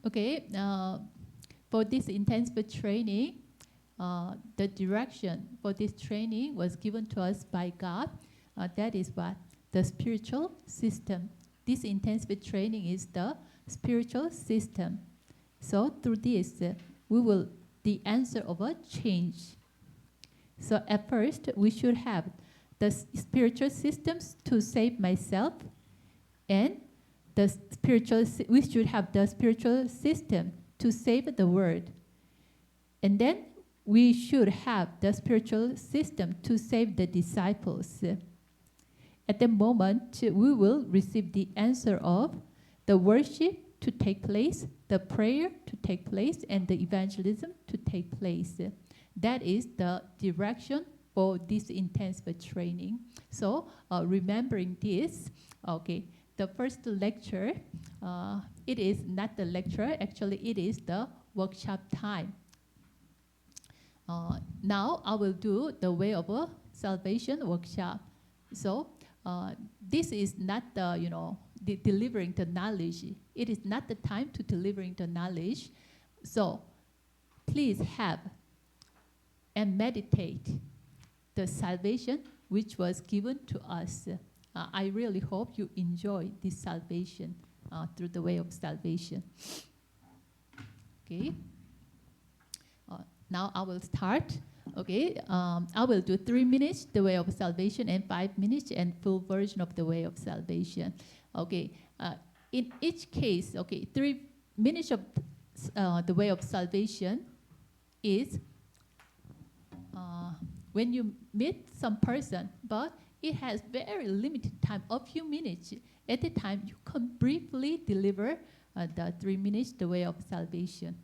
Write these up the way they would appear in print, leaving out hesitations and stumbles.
Okay, for this intensive training, the direction for this training was given to us by God. That is what the spiritual system. This intensive training is the spiritual system. So through this, we will the answer of a change. So at first, we should have the spiritual systems to save myself, and we should have the spiritual system to save the world. And then we should have the spiritual system to save the disciples. At the moment, we will receive the answer of the worship to take place, the prayer to take place, and the evangelism to take place. That is the direction for this intensive training. So remembering this, okay, the first lecture, it is not the lecture, actually it is the workshop time. Now I will do the way of a salvation workshop. So this is not the, delivering the knowledge. It is not the time to delivering the knowledge. So please have and meditate the salvation which was given to us. I really hope you enjoy this salvation through the way of salvation. Okay. Now I will start. Okay. I will do 3 minutes the way of salvation and 5 minutes and full version of the way of salvation. Okay. In each case, okay, 3 minutes of the way of salvation is when you meet some person, but it has very limited time, a few minutes. At the time, you can briefly deliver the 3 minutes, the way of salvation.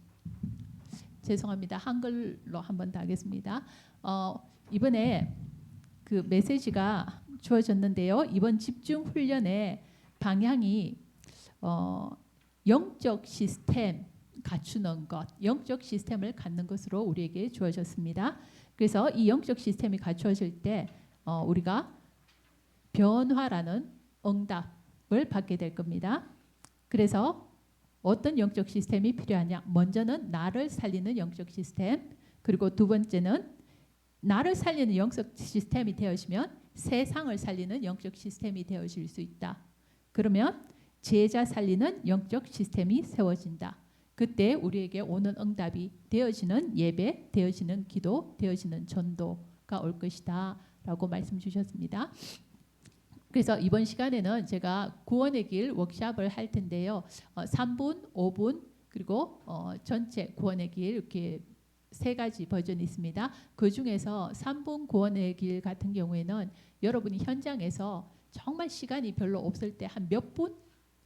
죄송합니다. 한글로 한번 더 하겠습니다. 이번에 그 메시지가 주어졌는데요. 이번 집중 훈련의 방향이 영적 시스템 갖추는 것, 영적 시스템을 갖는 것으로 우리에게 주어졌습니다. 그래서 이 영적 시스템이 갖추어질 때 우리가 변화라는 응답을 받게 될 겁니다. 그래서 어떤 영적 시스템이 필요하냐? 먼저는 나를 살리는 영적 시스템, 그리고 두 번째는 나를 살리는 영적 시스템이 되어지면 세상을 살리는 영적 시스템이 되어질 수 있다. 그러면 제자 살리는 영적 시스템이 세워진다. 그때 우리에게 오는 응답이 되어지는 예배, 되어지는 기도, 되어지는 전도가 올 것이다 라고 말씀 주셨습니다. 그래서 이번 시간에는 제가 구원의 길 워크숍을 할 텐데요. 3분, 5분 그리고 전체 구원의 길 이렇게 3가지 버전이 있습니다. 그 중에서 3분 구원의 길 같은 경우에는 여러분이 현장에서 정말 시간이 별로 없을 때 한 몇 분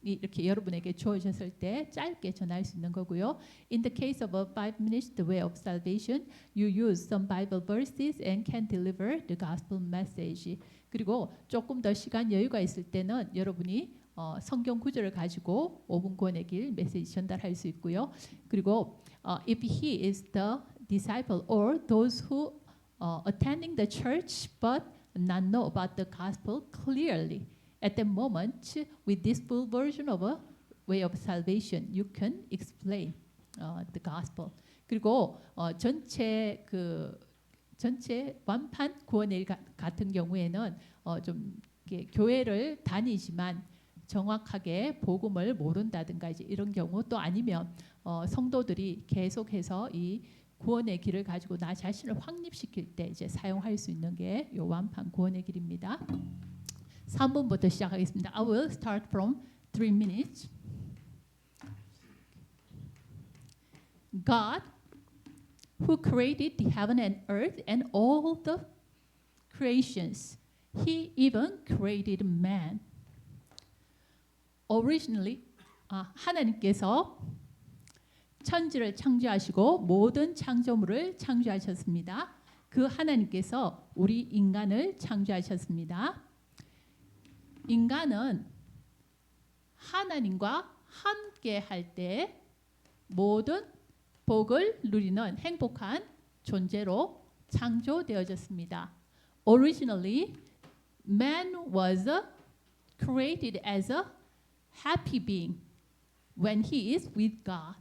이렇게 여러분에게 주어졌을 때 짧게 전할 수 있는 거고요. In the case of a 5 minutes the way of salvation, you use some Bible verses and can deliver the gospel message. 그리고 조금 더 시간 여유가 있을 때는 여러분이 성경 구절을 가지고 5분 구원의 길 메시지 전달할 수 있고요. 그리고 if he is the disciple or those who attending the church but not know about the gospel clearly. At the moment, with this full version of a way of salvation, you can explain the gospel. 그리고 전체 완판 구원의 일 같은 경우에는 좀 교회를 다니지만 정확하게 복음을 모른다든가 이제 이런 경우, 또 아니면 성도들이 계속해서 이 구원의 길을 가지고 나 자신을 확립시킬 때 이제 사용할 수 있는 게 요 완판 구원의 길입니다. 3분부터 시작하겠습니다. I will start from 3 minutes. God, who created the heaven and earth and all the creations, He even created man. Originally, 하나님께서 천지를 창조하시고 모든 창조물을 창조하셨습니다. 그 하나님께서 우리 인간을 창조하셨습니다. 인간은 하나님과 함께 할 때 모든 복을 누리는 행복한 존재로 창조되어졌습니다. Originally, man was created as a happy being when he is with God.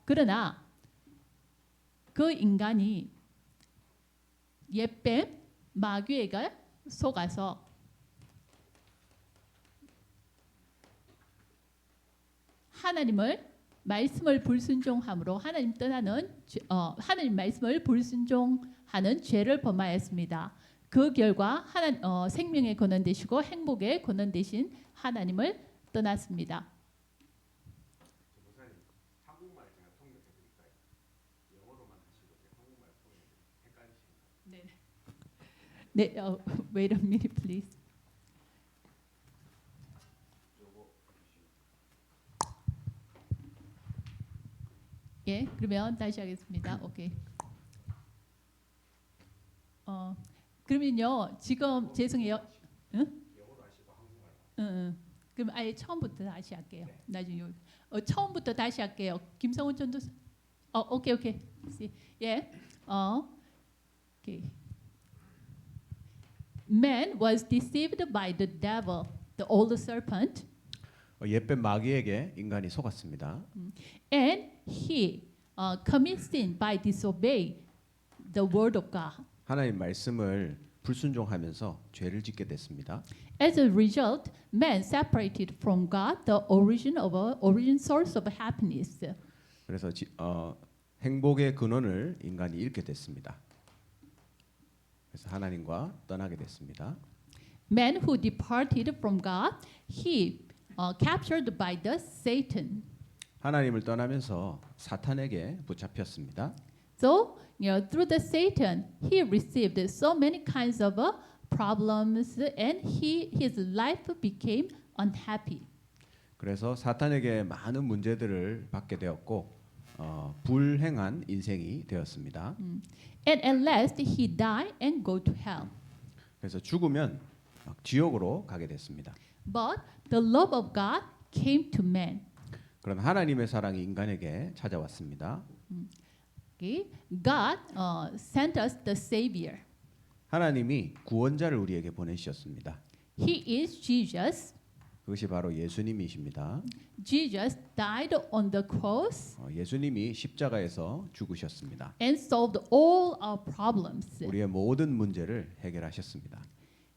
그러나 그 인간이 옛뱀 마귀에게 속아서 하나님을 말씀을 불순종함으로 하나님 말씀을 불순종하는 죄를 범하였습니다. 그 결과 생명의 근원 되시고 행복의 근원 되신 하나님을 떠났습니다. 목사님, 한국말 제가 통역해 드릴까요? 영어로만 하시고 제가 한국말 통역해 헷갈리시나요? 네, wait a minute, please. 예, 그러면 다시 하겠습니다. 오케이. 그러면요, 지금 죄송해요. 응? 영어로 하시고 한국말. 응. 그럼 아예 처음부터 다시 할게요. 나중에 처음부터 다시 할게요. 김성훈 전도사. 오케이. 예. 오케이. Man was deceived by the devil, the old serpent, 옛뱀 마귀에게 인간이 속았습니다. and he commits sin by disobey the word of God. 하나님 말씀을 불순종하면서 죄를 짓게 됐습니다. As a result, man separated from God, the origin source of happiness. 그래서 행복의 근원을 인간이 잃게 됐습니다. 그래서 하나님과 떠나게 됐습니다. Man who departed from God, he captured by the Satan. 하나님을 떠나면서 사탄에게 붙잡혔습니다. So, through the Satan, he received so many kinds of problems, and his life became unhappy. 그래서 사탄에게 많은 문제들을 받게 되었고 불행한 인생이 되었습니다. And at last, he died and go to hell. 그래서 죽으면 지옥으로 가게 됐습니다. But the love of God came to man. 그런 하나님의 사랑이 인간에게 찾아왔습니다. Okay? God sent us the Savior. 하나님이 구원자를 우리에게 보내주셨습니다. He is Jesus. 그것이 바로 예수님이십니다. Jesus died on the cross 예수님이 십자가에서 죽으셨습니다. and solved all our problems. 우리의 모든 문제를 해결하셨습니다.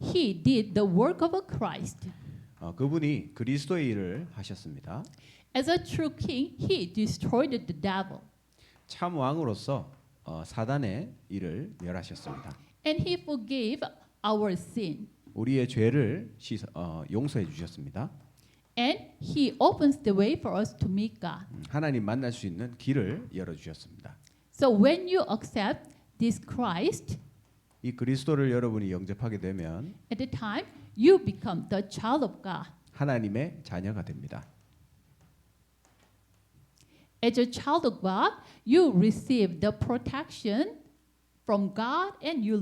He did the work of a Christ. 그분이 그리스도의 일을 하셨습니다. As a true king, he destroyed the devil. 참 왕으로서 사단의 일을 멸하셨습니다. And he forgave our sin. 우리의 죄를 용서해 주셨습니다. And he opens the way for us to meet God. 하나님 만날 수 있는 길을 열어 주셨습니다. So when you accept this Christ, 이 그리스도를 여러분이 영접하게 되면 at the time you become the child of God. 하나님의 자녀가 됩니다. As a child of God, you receive the protection from God, and you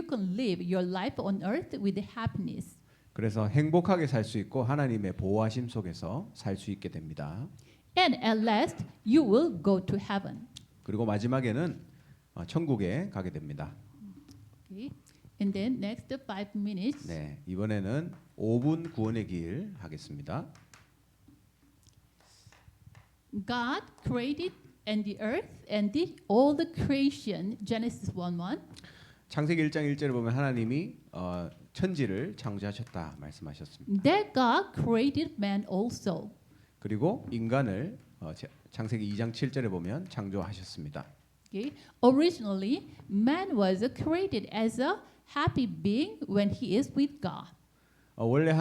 can live your life on earth with happiness. 그래서 행복하게 살 수 있고 하나님의 보호하심 속에서 살 수 있게 됩니다. And at last, you will go to heaven. 그리고 마지막에는 천국에 가게 됩니다. Okay. And then next 5 minutes. 네, 이번에는 5분 구원의 길 하겠습니다. God created and the earth and all the creation. Genesis 1:1. 창세기 1장 1절에 보면 하나님이 천지를 창조하셨다 말씀하셨습니다. That God created man also. 그리고 인간을 창세기 2장 7절에 보면 창조하셨습니다. Okay. Originally, man was created as a happy being when he is with God. 원래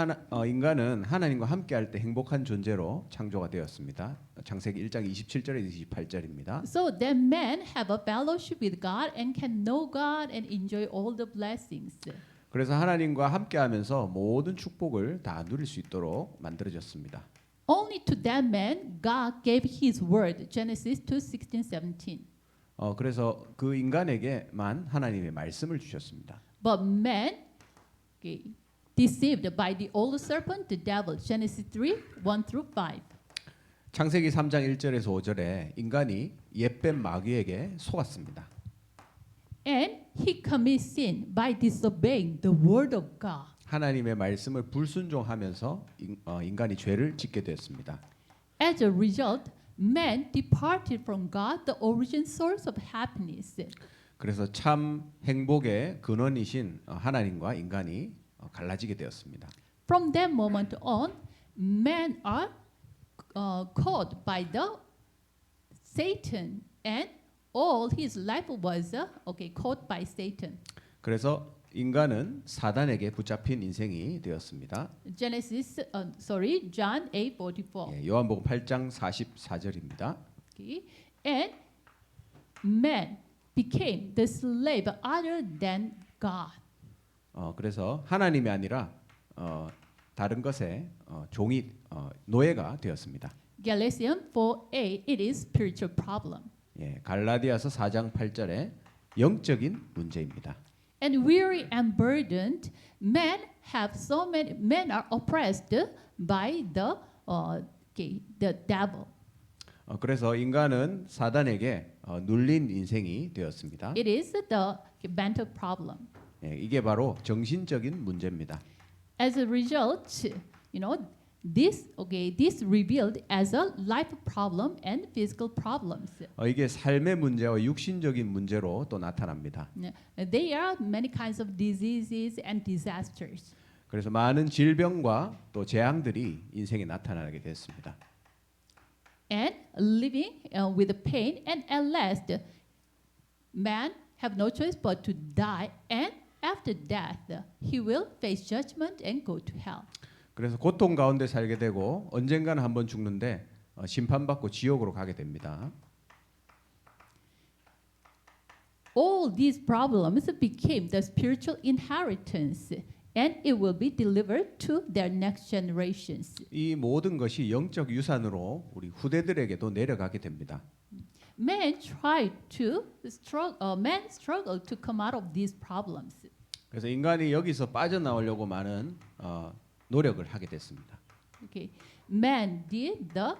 인간은 하나님과 함께할 때 행복한 존재로 창조가 되었습니다. 창세기 1장 27절에서 28절입니다. So that man have a fellowship with God and can know God and enjoy all the blessings. 그래서 하나님과 함께하면서 모든 축복을 다 누릴 수 있도록 만들어졌습니다. Only to that man God gave His word. Genesis 2:16-17. 그래서 그 인간에게만 하나님의 말씀을 주셨습니다. But man, okay, deceived by the old serpent, the devil. Genesis 3:1-5. 창세기 3장 1절에서 5절에 인간이 옛뱀 마귀에게 속았습니다. And he commits sin by disobeying the word of God. 하나님의 말씀을 불순종하면서 인간이 죄를 짓게 되었습니다. As a result, man departed from God, the origin source of happiness. 그래서 참 행복의 근원이신 하나님과 인간이 갈라지게 되었습니다. From that moment on, men are caught by the Satan, and all his life was caught by Satan. 그래서 인간은 사단에게 붙잡힌 인생이 되었습니다. John 8:44. 예, 요한복음 8장 44절입니다. Okay. And man became the slave other than God. 그래서 하나님이 아니라 다른 것에 종이 노예가 되었습니다. Galatians 4:8. It is spiritual problem. 예, 갈라디아서 4장 8절에 영적인 문제입니다. And weary and burdened, men are oppressed by the devil. 그래서 인간은 사단에게 눌린 인생이 되었습니다. It is the mental problem. 예, 이게 바로 정신적인 문제입니다. As a result, this revealed as a life problem and physical problems. 이게 삶의 문제와 육신적인 문제로 또 나타납니다. There are many kinds of diseases and disasters. 그래서 많은 질병과 또 재앙들이 인생에 나타나게 됐습니다. And living with pain, and at last, man have no choice but to die, and after death, he will face judgment and go to hell. 그래서 고통 가운데 살게 되고 언젠가는 한번 죽는데 심판받고 지옥으로 가게 됩니다. All these problems became the spiritual inheritance, and it will be delivered to their next generations. 이 모든 것이 영적 유산으로 우리 후대들에게도 내려가게 됩니다. Man struggled to come out of these problems. 그래서 인간이 여기서 빠져나오려고 많은 노력을 하게 됐습니다. Okay, man led the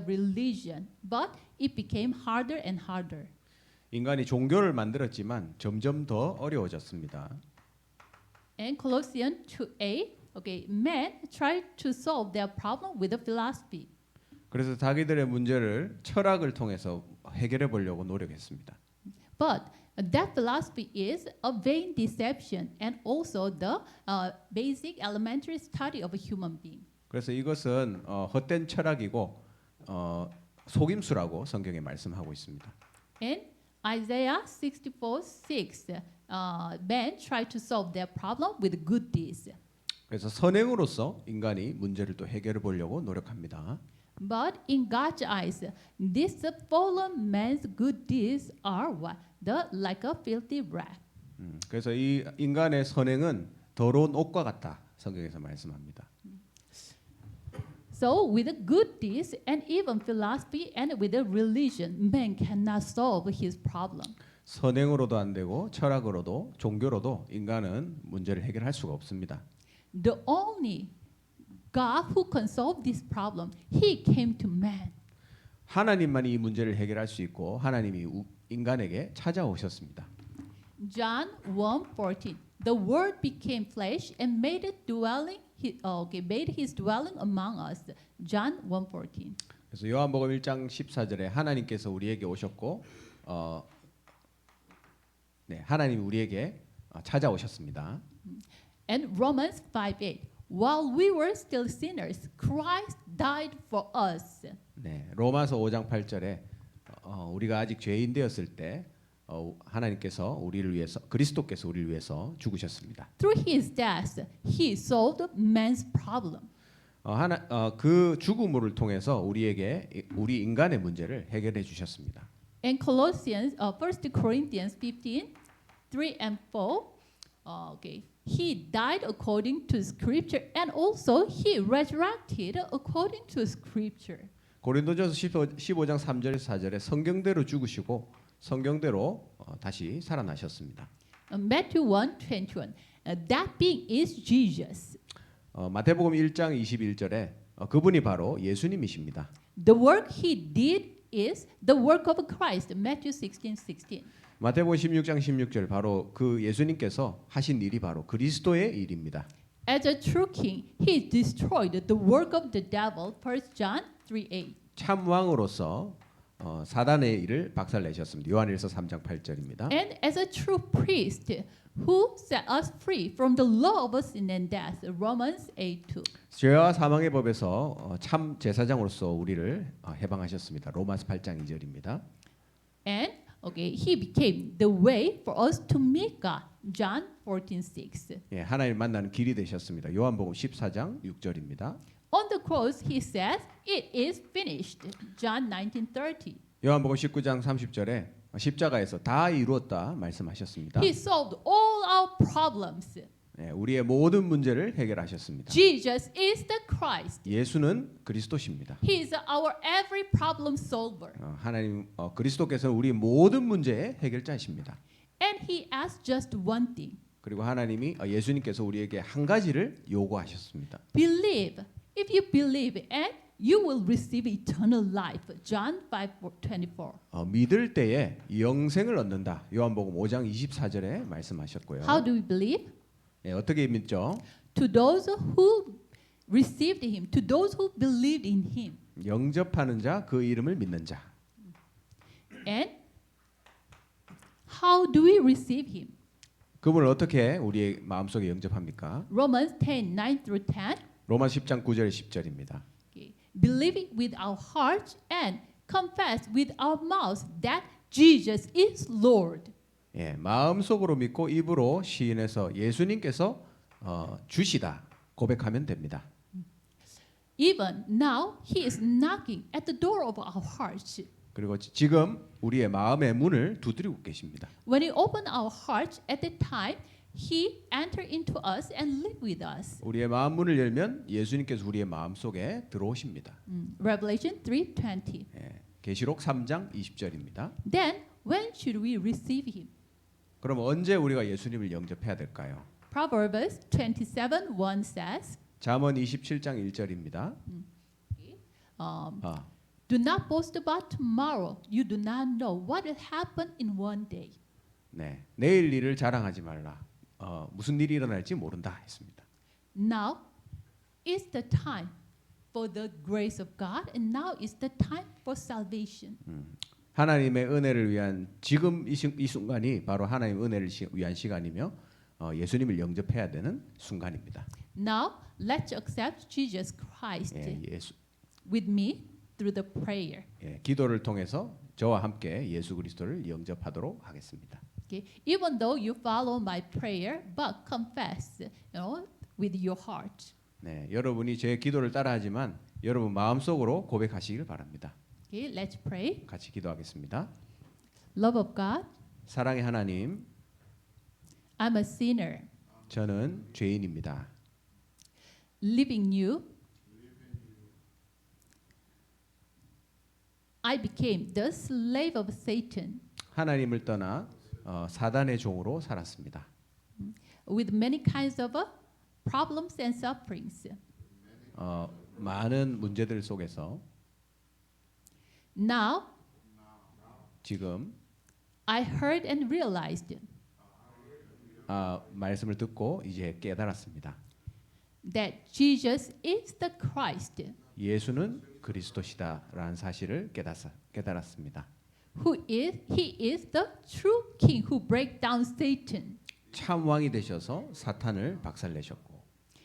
religion, but it became harder and harder. 인간이 종교를 만들었지만 점점 더 어려워졌습니다. And Colossians 2:8, men tried to solve their problem with a philosophy. 그래서 자기들의 문제를 철학을 통해서 해결해 보려고 노력했습니다. But that philosophy is a vain deception and also the basic elementary study of a human being. 그래서 이것은 헛된 철학이고 속임수라고 성경에 말씀하고 있습니다. In Isaiah 64:6, men try to solve their problem with good deeds. 그래서 선행으로서 인간이 문제를 또 해결해 보려고 노력합니다. But in God's eyes, this fallen man's good deeds are like a filthy rag. 그래서 이 인간의 선행은 더러운 옷과 같다. 성경에서 말씀합니다. So with good deeds and even philosophy and with a religion, man cannot solve his problem. 선행으로도 안 되고 철학으로도 종교로도 인간은 문제를 해결할 수가 없습니다. The only God who can solve this problem, He came to man. 하나님만이 이 문제를 해결할 수 있고 하나님이 인간에게 찾아오셨습니다. John 1:14. The Word became flesh and made His dwelling among us. John 1:14. 그래서 요한복음 1장 14절에 하나님께서 우리에게 오셨고 하나님이 우리에게 찾아오셨습니다. And Romans 5:8. While we were still sinners, Christ died for us. 네, 로마서 5장 8절에 우리가 아직 죄인 되었을 때 하나님께서 우리를 위해서 그리스도께서 우리를 위해서 죽으셨습니다. Through His death, He solved man's problem. 그 죽음을 통해서 우리 인간의 문제를 해결해 주셨습니다. In Colossians, 1 Corinthians 15:3 and 4, He died according to Scripture, and also He resurrected according to Scripture. 고린도전서 15장 3절에서 4절에 성경대로 죽으시고 성경대로 다시 살아나셨습니다. Matthew 1:21. That being is Jesus. 마태복음 1장 21절에 그분이 바로 예수님이십니다. The work He did is the work of Christ. Matthew 16:16. 마태복음 16장 16절 바로 그 예수님께서 하신 일이 바로 그리스도의 일입니다. As a true king, He destroyed the work of the devil. 1 John 3:8. 참 왕으로서 사단의 일을 박살내셨습니다. 요한일서 3장 8절입니다. And as a true priest who set us free from the law of sin and death. Romans 8:2. 죄와 사망의 법에서 참 제사장으로서 우리를 해방하셨습니다. 로마서 8장 2절입니다. And okay, he became the way for us to meet God. John 14:6. 예, 하나님 만나는 길이 되셨습니다. 요한복음 14장 6절입니다. On the cross he says, "It is finished." John 19:30. 요한복음 19장 30절에 십자가에서 다 이루었다 말씀하셨습니다. He solved all our problems. 예, 우리의 모든 문제를 해결하셨습니다. Jesus is the Christ. 예수는 그리스도십니다. He is our every problem solver. 하나님 그리스도께서는 우리 모든 문제의 해결자이십니다. And he asked just one thing. 그리고 하나님이 예수님께서 우리에게 한 가지를 요구하셨습니다. Believe. If you believe and you will receive eternal life. John 5:24. 믿을 때에 영생을 얻는다. 요한복음 5장 24절에 말씀하셨고요. How do we believe? 예, 어떻게 믿죠? To those who received him, to those who believed in him. 영접하는 자, 그 이름을 믿는 자. And how do we receive him? 그분을 어떻게 우리의 마음속에 영접합니까? Romans 10:9-10. 로마 10장 9절 10절입니다. Okay. Believing with our hearts and confess with our mouths that Jesus is Lord. 예, 마음속으로 믿고 입으로 시인해서 예수님께서 주시다 고백하면 됩니다. Even now he is knocking at the door of our hearts. 그리고 지금 우리의 마음의 문을 두드리고 계십니다. When we open our hearts at that time, he enter into us and live with us. 우리의 마음 문을 열면 예수님께서 우리의 마음 속에 들어오십니다. Revelation 3:20. 예, 계시록 3장 20절입니다. Then when should we receive him? 그럼 언제 우리가 예수님을 영접해야 될까요? Proverbs 27:1 says, 잠언 27장 1절입니다. "Do not boast about tomorrow. You do not know what will happen in one day." 네, 내일 일을 자랑하지 말라. 무슨 일이 일어날지 모른다 했습니다. Now is the time for the grace of God, and now is the time for salvation. 하나님의 은혜를 위한 지금 이 순간이 바로 하나님의 은혜를 위한 시간이며 예수님을 영접해야 되는 순간입니다. Now let's accept Jesus Christ 예수, with me through the prayer. 기도를 통해서 저와 함께 예수 그리스도를 영접하도록 하겠습니다. Okay, even though you follow my prayer, but confess, with your heart. 네, 여러분이 제 기도를 따라하지만 여러분 마음속으로 고백하시길 바랍니다. Okay, let's pray. 같이 기도하겠습니다. Love of God, 사랑의 하나님, I'm a sinner. 저는 죄인입니다. Living you, I became the slave of Satan 하나님을 떠나 사단의 종으로 살았습니다. with many kinds of problems and sufferings. 많은 문제들 속에서 Now 지금 I heard and realized 말씀을 듣고 이제 깨달았습니다. that Jesus is the Christ 예수는 그리스도시다라는 사실을 깨달았습니다. He is the true King who break down Satan. 참 왕이 되셔서 사탄을 박살내셨고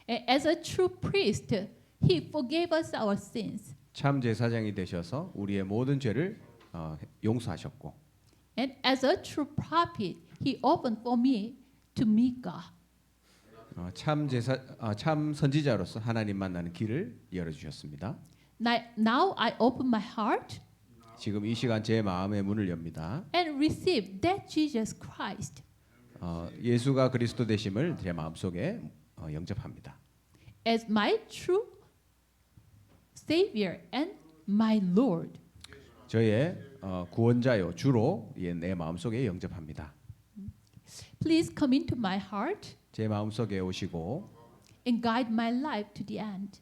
And as a true priest, He forgave us our sins. 참 제사장이 되셔서 우리의 모든 죄를 용서하셨고 And as a true prophet, He opened for me to meet God. 참 선지자로서 하나님 만나는 길을 열어 주셨습니다. Now I open my heart 지금 이 시간 제 마음의 문을 엽니다. and receive that Jesus Christ 예수가 그리스도 되심을 제 마음속에 영접합니다. as my true Savior and my Lord. 저의 구원자요 주로 내 마음속에 영접합니다. Please come into my heart 제 마음속에 오시고 and guide my life to the end.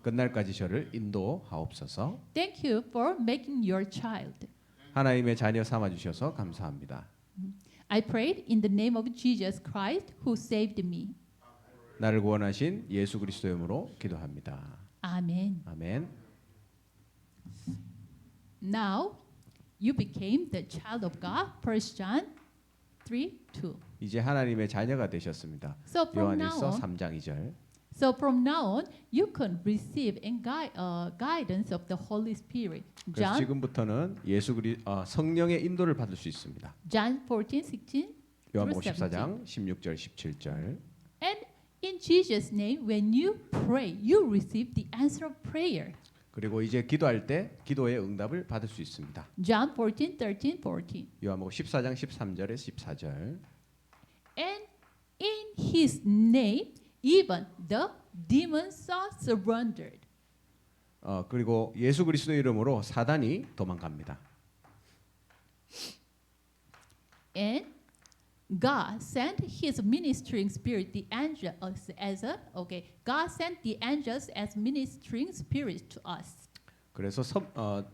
끝날까지 저를 인도하옵소서. Thank you for making your child. 하나님의 자녀 삼아 주셔서 감사합니다. I prayed in the name of Jesus Christ who saved me. 나를 구원하신 예수 그리스도의 이름으로 기도합니다. Amen. 아멘. now you became the child of God. 1 John 3:2. 이제 하나님의 자녀가 되셨습니다. So from now 요한일서 on, 3장 2절. so from now on, you can receive and guidance of the Holy Spirit. 그래서 지금부터는 성령의 인도를 받을 수 있습니다. John 14:16. 요한복음 14장 16절 17절. And in Jesus' name, when you pray, you receive the answer of prayer. 그리고 이제 기도할 때 기도의 응답을 받을 수 있습니다. John 14:13, 14. 요한복음 14장 13절에 14절. And in His name, even the demons are surrendered. 그리고 예수 그리스도의 이름으로 사단이 도망갑니다. And God sent His ministering spirit, the angels, God sent the angels as ministering spirits to us. 그래서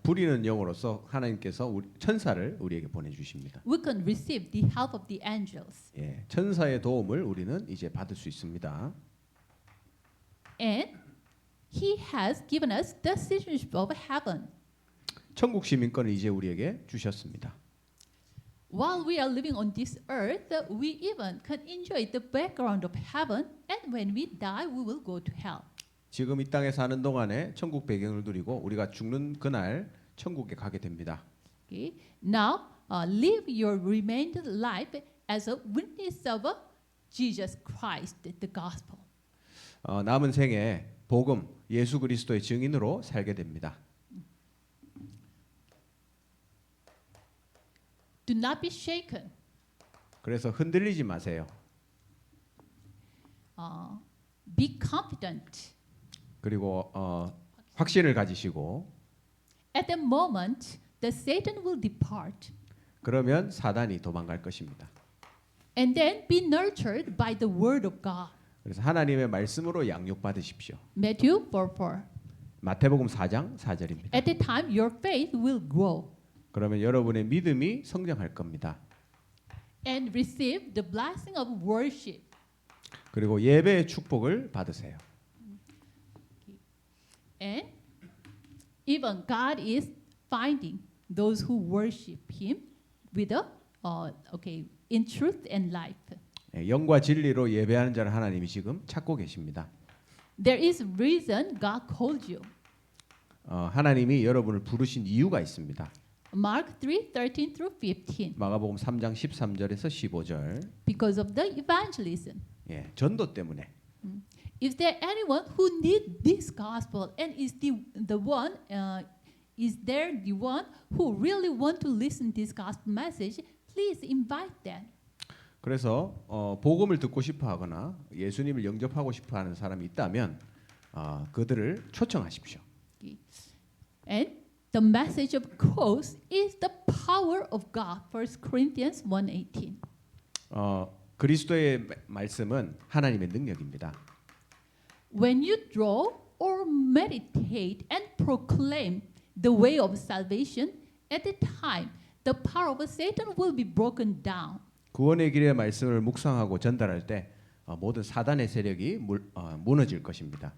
부리는 영으로서 하나님께서 천사를 우리에게 보내주십니다. We can receive the help of the angels. 예, 천사의 도움을 우리는 이제 받을 수 있습니다. And He has given us the citizenship of heaven. 천국 시민권을 이제 우리에게 주셨습니다. While we are living on this earth, we even can enjoy the background of heaven, and when we die, we will go to hell. 지금 이 땅에 사는 동안에 천국 배경을 누리고 우리가 죽는 그날 천국에 가게 됩니다. Okay. Now, live your remaining life as a witness of Jesus Christ, the gospel. 남은 생에 복음 예수 그리스도의 증인으로 살게 됩니다. Do not be shaken. 그래서 흔들리지 마세요. Be confident. 그리고 확신을 가지시고 At the moment, the Satan will depart. 그러면 사단이 도망갈 것입니다. And then be nurtured by the word of God. 그래서 하나님의 말씀으로 양육 받으십시오. Matthew 4:4. 마태복음 4장 4절입니다. At the time, your faith will grow. 그러면 여러분의 믿음이 성장할 겁니다. And receive the blessing of worship. 그리고 예배의 축복을 받으세요. And even God is finding those who worship Him with in truth and life. 영과 진리로 예배하는 자를 하나님이 지금 찾고 계십니다. There is reason God called you. 하나님이 여러분을 부르신 이유가 있습니다. Mark 3:13 through 15. 마가복음 3장 13절에서 15절. Because of the evangelism. 예, 전도 때문에. Is there anyone who need this gospel and is the one who really want to listen this gospel message? Please invite them. 그래서 복음을 듣고 싶어하거나 예수님을 영접하고 싶어하는 사람이 있다면 그들을 초청하십시오. And the message of cross is the power of God. 1 Corinthians 1:18. 그리스도의 말씀은 하나님의 능력입니다. When you draw or meditate and proclaim the way of salvation, at the time the power of Satan will be broken down. 구원의 길의 말씀을 묵상하고 전달할 때 모든 사단의 세력이 무너질 것입니다.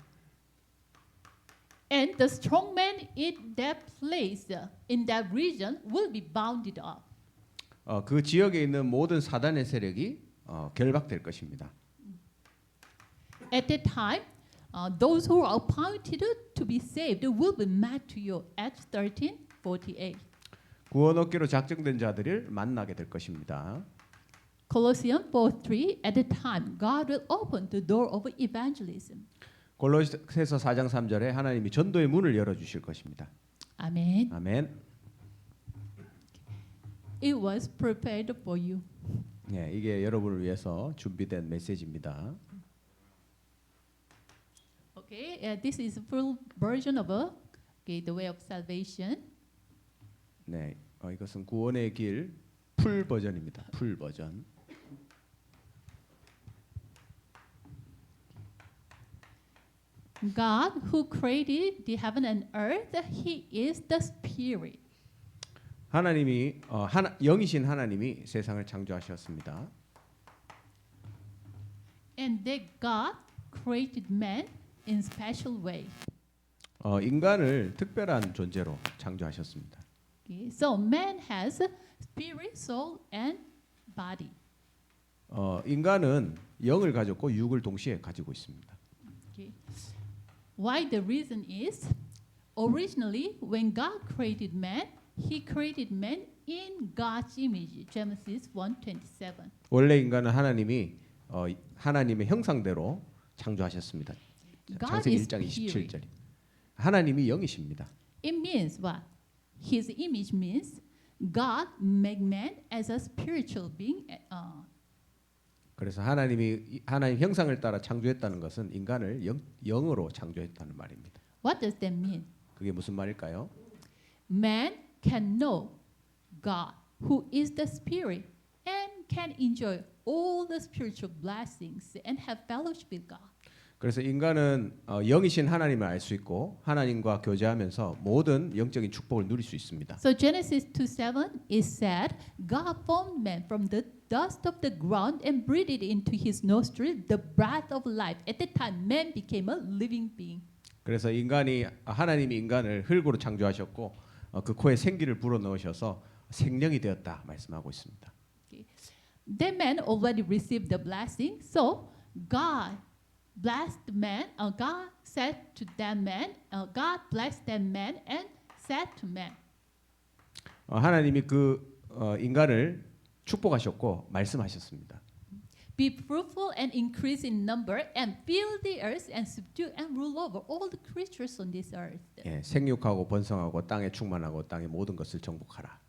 And the strong man in that place, in that region, will be bounded up. 그 지역에 있는 모든 사단의 세력이 결박될 것입니다. At that time, those who are appointed to be saved will be met to you. Acts 13:48. 구원 얻기로 작정된 자들을 만나게 될 것입니다. Colossians 4:3. At the time, God will open the door of evangelism. 골로새서 4장 3절에 하나님이 전도의 문을 열어 주실 것입니다. 아멘. 아멘. It was prepared for you. 네, 이게 여러분을 위해서 준비된 메시지입니다. Okay, this is a full version of the way of salvation. 네, 이것은 구원의 길 풀 버전입니다. 풀 버전. God who created the heaven and earth, He is the Spirit. 하나님이 영이신 하나님이 세상을 창조하셨습니다. And that God created man in special way. 인간을 특별한 존재로 창조하셨습니다. Okay, so man has spirit, soul, and body. 인간은 영을 가졌고 육을 동시에 가지고 있습니다. Okay. Why the reason is originally when God created man, He created man in God's image. Genesis 1:27. 원래 인간은 하나님이 하나님의 형상대로 창조하셨습니다. God 창세기 is 1장 spirit. 27절. 하나님이 영이십니다. It means what? His image means God made man as a spiritual being. 그래서 하나님 형상을 따라 창조했다는 것은 인간을 영으로 창조했다는 말입니다. What does that mean? 그게 무슨 말일까요? Man can know God, who is the Spirit, and can enjoy all the spiritual blessings and have fellowship with God. 그래서 인간은 영이신 하나님을 알 수 있고 하나님과 교제하면서 모든 영적인 축복을 누릴 수 있습니다. So Genesis 2:7 is said, God formed man from the dust of the ground and breathed into his nostril the breath of life. At that time, man became a living being. 그래서 하나님이 인간을 흙으로 창조하셨고 그 코에 생기를 불어넣으셔서 생명이 되었다 말씀하고 있습니다. Okay. That man already received the blessing, so God blessed man. God said to that man, God blessed that man and said to man. 하나님이 인간을 축복하셨고 말씀하셨습니다. Be fruitful and increase in number and fill the earth and subdue and rule over all the creatures on this earth. 예, 생육하고 번성하고 땅에 충만하고 땅의 모든 것을 정복하라.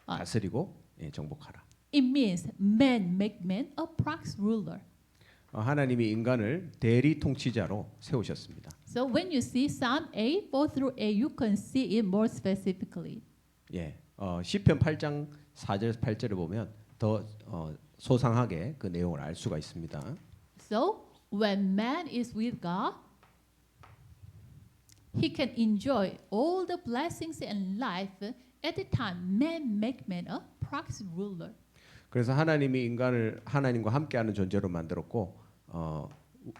다스리고 정복하라. It means man make man a prox ruler. 하나님이 인간을 대리 통치자로 세우셨습니다. So when you see Psalm 8, 4-8, you can see it more specifically. 예, 시편 8장 4절 8절을 보면 더 소상하게 그 내용을 알 수가 있습니다. So when man is with God, he can enjoy all the blessings and life. At the time, man make man a proxy ruler. 그래서 하나님이 인간을 하나님과 함께하는 존재로 만들었고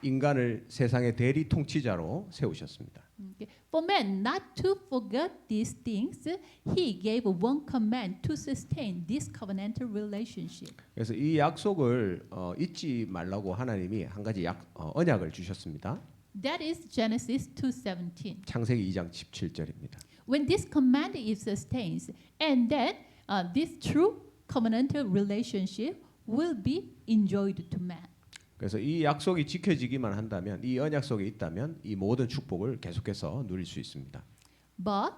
인간을 세상의 대리 통치자로 세우셨습니다. Okay. For man not to forget these things, he gave one command to sustain this covenantal relationship. 그래서 이 약속을 잊지 말라고 하나님이 한 가지 언약을 주셨습니다. That is Genesis 2:17. 창세기 2장 17절입니다. When this command is sustained, and then this true covenantal relationship will be enjoyed to man. 그래서 이 약속이 지켜지기만 한다면 이 언약 속에 있다면 이 모든 축복을 계속해서 누릴 수 있습니다. But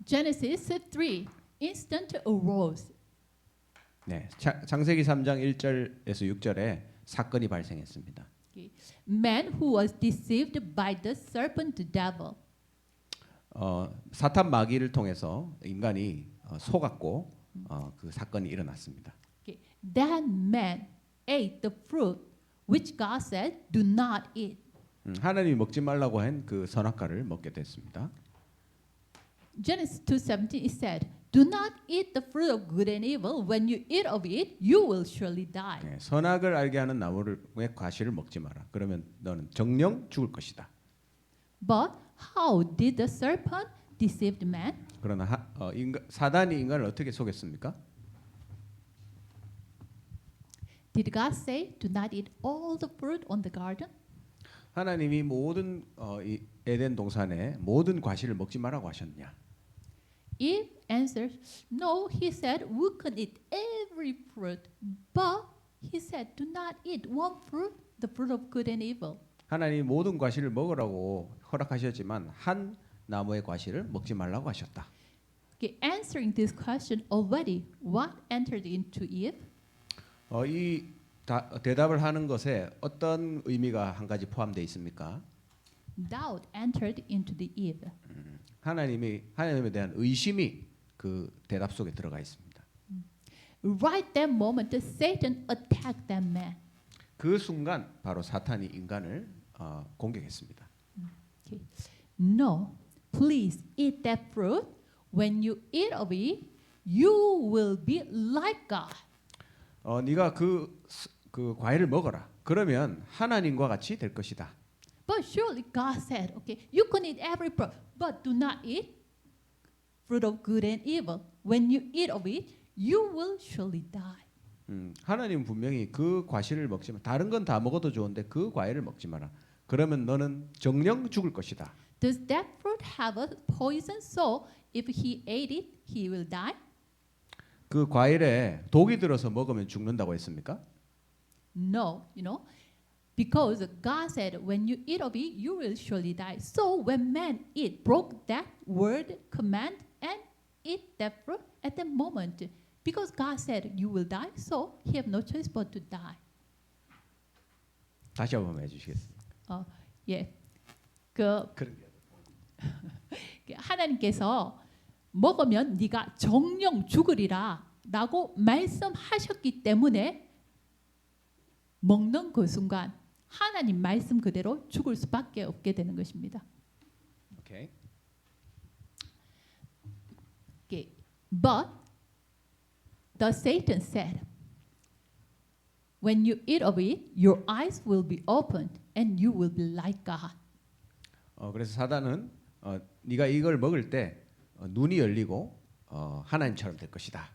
Genesis 3 instant arose. 네, 창세기 3장 1절에서 6절에 사건이 발생했습니다. Okay. Man who was deceived by the serpent devil. 사탄 마귀를 통해서 인간이 속았고 그 사건이 일어났습니다. Okay. That man ate the fruit which God said do not eat. 하나님이 먹지 말라고 한 그 선악과를 먹게 됐습니다. Genesis 2:17 it said, "Do not eat the fruit of good and evil. When you eat of it, you will surely die." 네, 선악을 알게 하는 나무의 과실을 먹지 마라. 그러면 너는 정령 죽을 것이다. But how did the serpent deceive man? 그러나 사단이 인간을 어떻게 속였습니까? Did God say, "Do not eat all the fruit on the garden"? 하나님이 모든 이 에덴 동산의 모든 과실을 먹지 말라고 하셨냐? Eve answered, "No." He said, "We can eat every fruit." But he said, "Do not eat one fruit, the fruit of good and evil." 하나님이 모든 과실을 먹으라고 허락하셨지만 한 나무의 과실을 먹지 말라고 하셨다. Okay, answering this question already, what entered into Eve? 이 대답을 하는 것에 어떤 의미가 한 가지 포함되어 있습니까? Doubt entered into the Eve. 하나님에 대한 의심이 그 대답 속에 들어가 있습니다. Right that moment, Satan attacked that man. 그 순간 바로 사탄이 인간을 공격했습니다. Okay. No, please eat that fruit. When you eat of it, you will be like God. 네가 그 과일을 먹어라. 그러면 하나님과 같이 될 것이다. But surely God said, okay, you can eat every fruit, but do not eat fruit of good and evil. When you eat of it, you will surely die. 하나님 분명히 그 과실을 먹지 마. 다른 건 다 먹어도 좋은데 그 과일을 먹지 마라. 그러면 너는 정령 죽을 것이다. Does that fruit have a poison? So if he ate it, he will die? 그 과일에 독이 들어서 먹으면 죽는다고 했습니까? No, because God said, when you eat of it, you will surely die. So when man broke that word, command, and eat that fruit at the moment, because God said you will die, so he have no choice but to die. 다시 한번 해주시겠습니까? 예, 그 그런 게 하나님께서 먹으면 네가 정령 죽으리라라고 말씀하셨기 때문에 먹는 그 순간 하나님 말씀 그대로 죽을 수밖에 없게 되는 것입니다. 오케이. Okay. But the Satan said, when you eat of it, your eyes will be opened and you will be like God. 그래서 사단은 네가 이걸 먹을 때 눈이 열리고 하나님처럼 될 것이다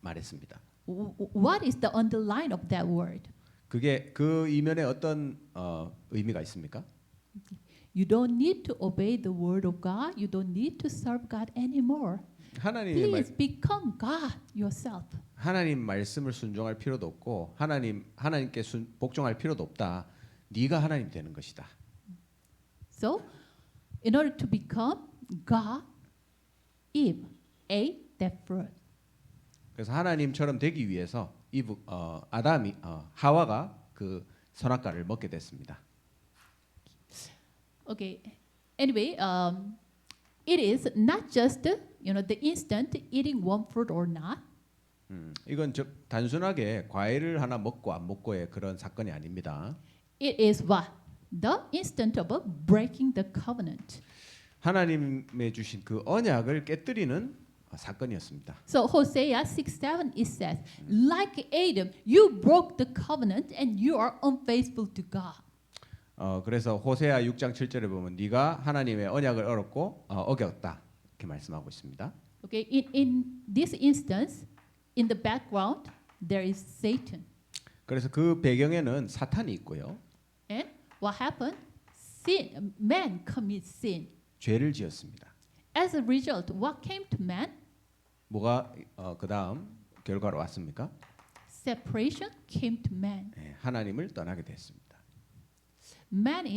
말했습니다. What is the underline of that word? 그게 그 이면에 어떤 의미가 있습니까? You don't need to obey the word of God. You don't need to serve God anymore. Please become God yourself. 하나님 말씀을 순종할 필요도 없고 하나님께 복종할 필요도 없다. 네가 하나님 되는 것이다. So, in order to become God, Eve ate that fruit. 그래서 하나님처럼 되기 위해서 하와가 그 선악과를 먹게 됐습니다. Okay. Anyway, it is not just the instant eating one fruit or not. 이건 단순하게 과일을 하나 먹고 안 먹고의 그런 사건이 아닙니다. It is what? The instant of breaking the covenant. 하나님의 주신 그 언약을 깨뜨리는 사건이었습니다. So Hosea 6:7 it says, like Adam, you broke the covenant and you are unfaithful to God. 그래서 호세아 6장 7절에 보면 네가 하나님의 언약을 어겼다 이렇게 말씀하고 있습니다. Okay, in this instance, in the background there is Satan. 그래서 그 배경에는 사탄이 있고요. And what happened? Man commits sin. 죄를 지었습니다. As a result, what came to man? 뭐가 그다음 결과로 왔습니까? Separation came to man. 하나님을 떠나게 됐습니다. God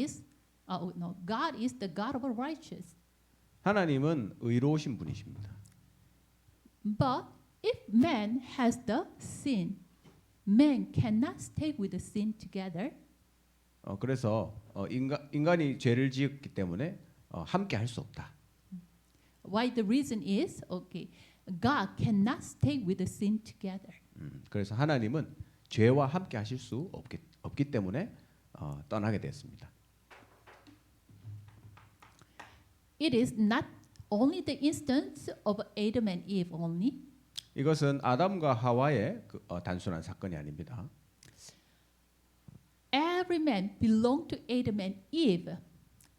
is the God of righteous. 하나님은 의로우신 분이십니다. But if man has the sin, man cannot stay with the sin together. 그래서 인간이 죄를 지었기 때문에 함께 할 수 없다. Why the reason is God cannot stay with the sin together. 그래서 하나님은 죄와 함께 하실 수 없기 때문에 떠나게 됐습니다. It is not only the instance of Adam and Eve only. 이것은 아담과 하와의 단순한 사건이 아닙니다. Every man belong to Adam and Eve.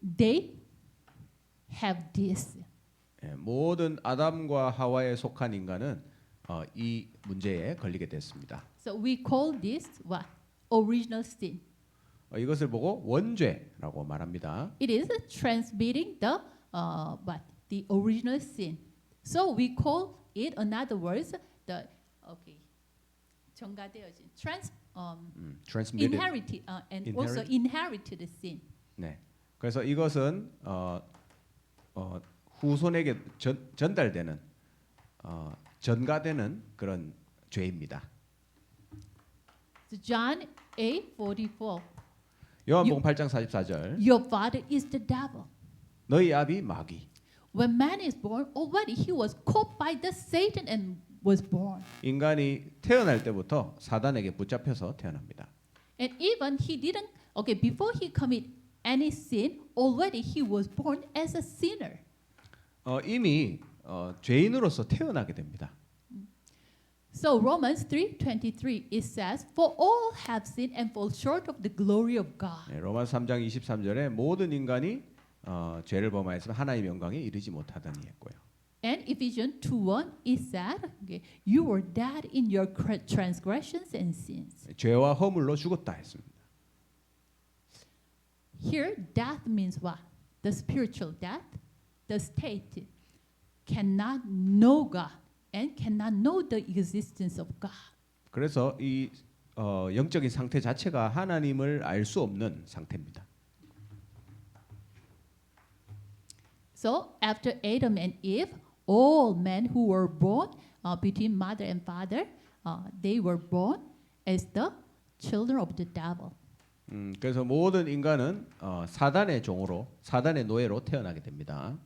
They have this. 모든 아담과 하와에 속한 인간은 이 문제에 걸리게 됐습니다. So we call this what? Original sin. 이것을 보고 원죄라고 말합니다. It is transmitting the original sin. So we call it, in other words, 전가되어진 Transmitted. also inherited sin. 네. 그래서 이것은 후손에게 전달되는 전가되는 그런 죄입니다. So John 8:44. 요한복음 8장 44절. Your father is the devil. 너희 아비 마귀. When man is born, already he was caught by the Satan and was born. 인간이 태어날 때부터 사단에게 붙잡혀서 태어납니다. And even he didn't, before he commit any sin, already he was born as a sinner. 이미 죄인으로서 태어나게 됩니다. So Romans 3:23 it says, "For all have sinned and fall short of the glory of God." 네, 로마서 3장 23절에 모든 인간이 죄를 범하였으면 하나님의 영광에 이르지 못하더니 했고요. And Ephesians 2:1 it said, okay, "You were dead in your transgressions and sins." 죄와 허물로 죽었다 했습니다. Here, death means what? The spiritual death. The state cannot know God and cannot know the existence of God. 그래서 이 영적인 상태 자체가 하나님을 알 수 없는 상태입니다. So after Adam and Eve, all men who were born between mother and father, they were born as the children of the devil. 그래서 모든 인간은 사단의 종으로, 사단의 노예로 태어나게 됩니다.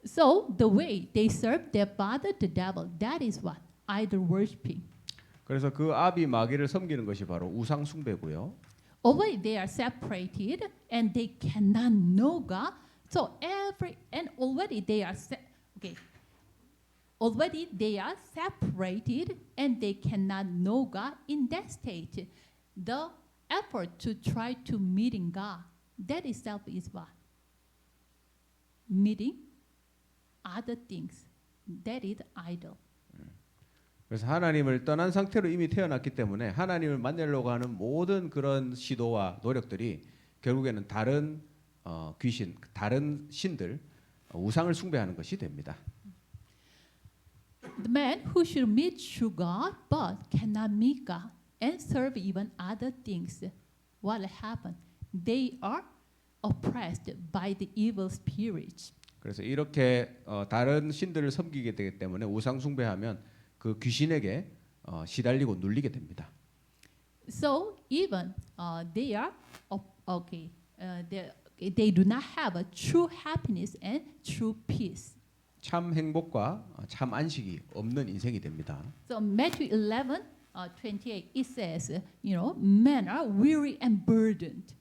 So the way they serve their father, the devil, that is what? Idol worshiping. 그래서 그 아비 마귀를 섬기는 것이 바로 우상 숭배고요. Already they are separated and they cannot know God. So already they are already they are separated and they cannot know God. In that state, the effort to try to meeting God, that itself is what? Meeting other things. That is idol. 그래서 하나님을 떠난 상태로 이미 태어났기 때문에 하나님을 만나려고 하는 모든 그런 시도와 노력들이 결국에는 다른 귀신, 다른 신들, 우상을 숭배하는 것이 됩니다. The man who should meet true God but cannot meet God and serve even other things, what happened? They are oppressed by the evil spirits. 그래서 이렇게 다른 신들을 섬기게 되기 때문에 우상 숭배하면 그 귀신에게 시달리고 눌리게 됩니다. So even they are they do not have a true happiness and true peace. 참 행복과 참 안식이 없는 인생이 됩니다. So Matthew 11:28 it says, men are weary and burdened.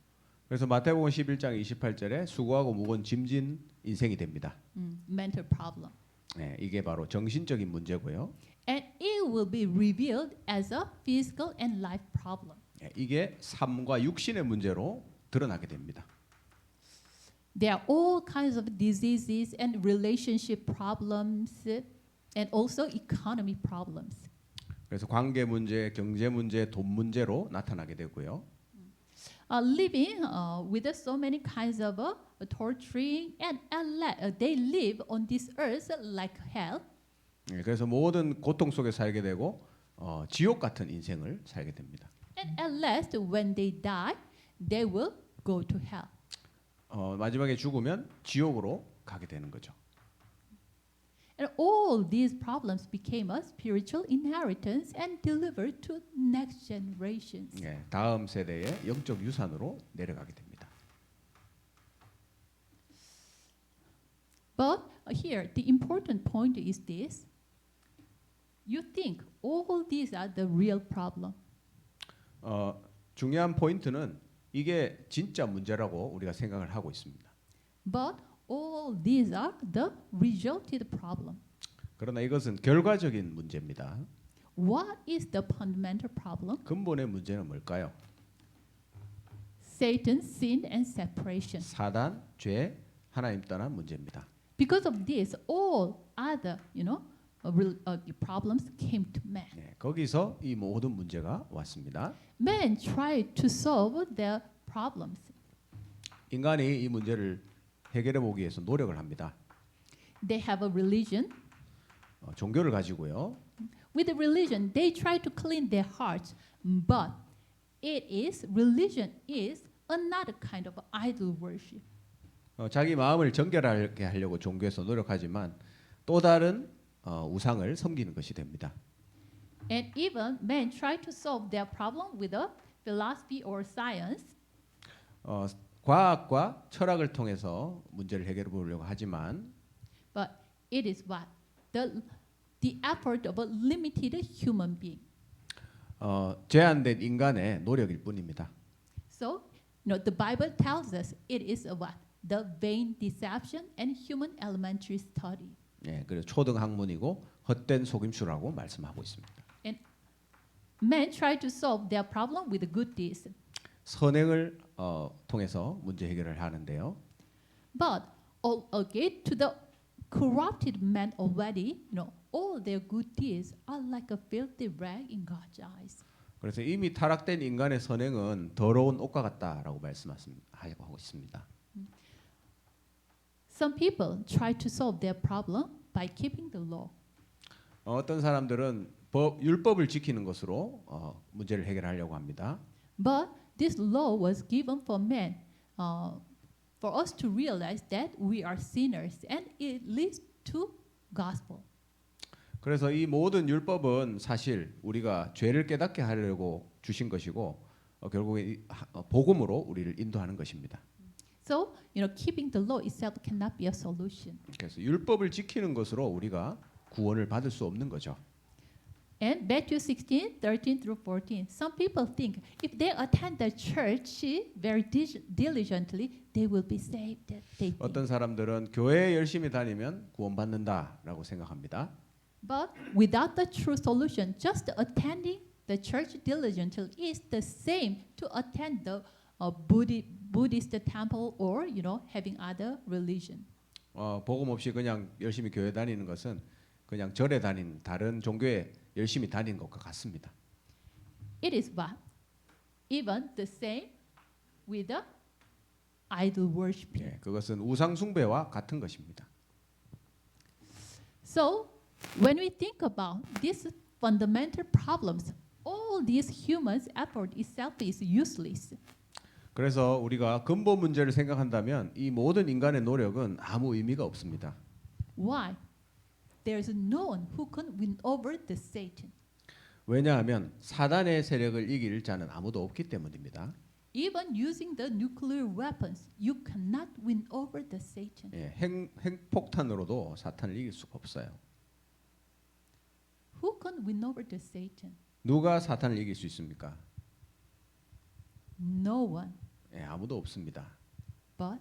그래서 마태복음 11장 28절에 수고하고 무거운 짐진 인생이 됩니다. Mental problem. 네, 이게 바로 정신적인 문제고요. And it will be revealed as a physical and life problem. 네, 이게 삶과 육신의 문제로 드러나게 됩니다. There are all kinds of diseases and relationship problems and also economy problems. 그래서 관계 문제, 경제 문제, 돈 문제로 나타나게 되고요. Living with so many kinds of torturing and they live on this earth like hell. 네, 그래서 모든 고통 속에 살게 되고 지옥 같은 인생을 살게 됩니다. And at last, when they die, they will go to hell. 마지막에 죽으면 지옥으로 가게 되는 거죠. And all these problems became a spiritual inheritance and delivered to next generations. 네, 다음 세대의 영적 유산으로 내려가게 됩니다. But here, the important point is this. You think all these are the real problem. 중요한 포인트는 이게 진짜 문제라고 우리가 생각을 하고 있습니다. But all these are the resulted problem. 그러나 이것은 결과적인 문제입니다. What is the fundamental problem? 근본의 문제는 뭘까요? Satan, sin, and separation. 사단, 죄, 하나님 떠난 문제입니다. Because of this, all other, problems came to man. 네, 거기서 이 모든 문제가 왔습니다. Men tried to solve their problems. 인간이 이 문제를 해결해 보기 위해서 노력을 합니다. They have a religion. 종교를 가지고요. With the religion, they try to clean their hearts, but religion is another kind of idol worship. 자기 마음을 정결하게 하려고 종교에서 노력하지만 또 다른 우상을 섬기는 것이 됩니다. And even men try to solve their problem with a philosophy or science. 과학과 철학을 통해서 문제를 해결해 보려고 하지만 But it is what? The effort of a limited human being. 제한된 인간의 노력일 뿐입니다. So, the Bible tells us it is a what? The vain deception and human elementary study. 예, 그리고 초등 학문이고 헛된 속임수라고 말씀하고 있습니다. Men try to solve their problem with good deeds, 선행을 통해서 문제 해결을 하는데요. but again to the corrupted man already, all their good deeds are like a filthy rag in God's eyes. 그래서 이미 타락된 인간의 선행은 더러운 옷과 같다라고 말씀하고 있습니다. Some people try to solve their problem by keeping the law. 어떤 사람들은 율법을 지키는 것으로 문제를 해결하려고 합니다. But this law was given for men, for us to realize that we are sinners, and it leads to gospel. 그래서 이 모든 율법은 사실 우리가 죄를 깨닫게 하려고 주신 것이고 결국에 복음으로 우리를 인도하는 것입니다. So, keeping the law itself cannot be a solution. 그래서 율법을 지키는 것으로 우리가 구원을 받을 수 없는 거죠. And Matthew 16, 13 through 14, some people think if they attend the church very diligently, they will be saved. They think. 어떤 사람들은 교회에 열심히 다니면 구원받는다라고 생각합니다. But without the true solution, just attending the church diligently is the same to attend the Buddhist temple or having other religion. 복음 없이 그냥 열심히 교회 다니는 것은 그냥 절에 다닌 다른 종교에 열심히 다니는 것과 같습니다. It is what? Even the same with the idol worshiping. 예, 그것은 우상 숭배와 같은 것입니다. So, when we think about these fundamental problems, all these humans' effort itself is useless. 그래서 우리가 근본 문제를 생각한다면 이 모든 인간의 노력은 아무 의미가 없습니다. Why? There's no one who can win over the Satan. 왜냐하면 사단의 세력을 이길 자는 아무도 없기 때문입니다. Even using the nuclear weapons, you cannot win over the Satan. 예, 핵폭탄으로도 사탄을 이길 수가 없어요. Who can win over the Satan? 누가 사탄을 이길 수 있습니까? No one. 예, 아무도 없습니다. But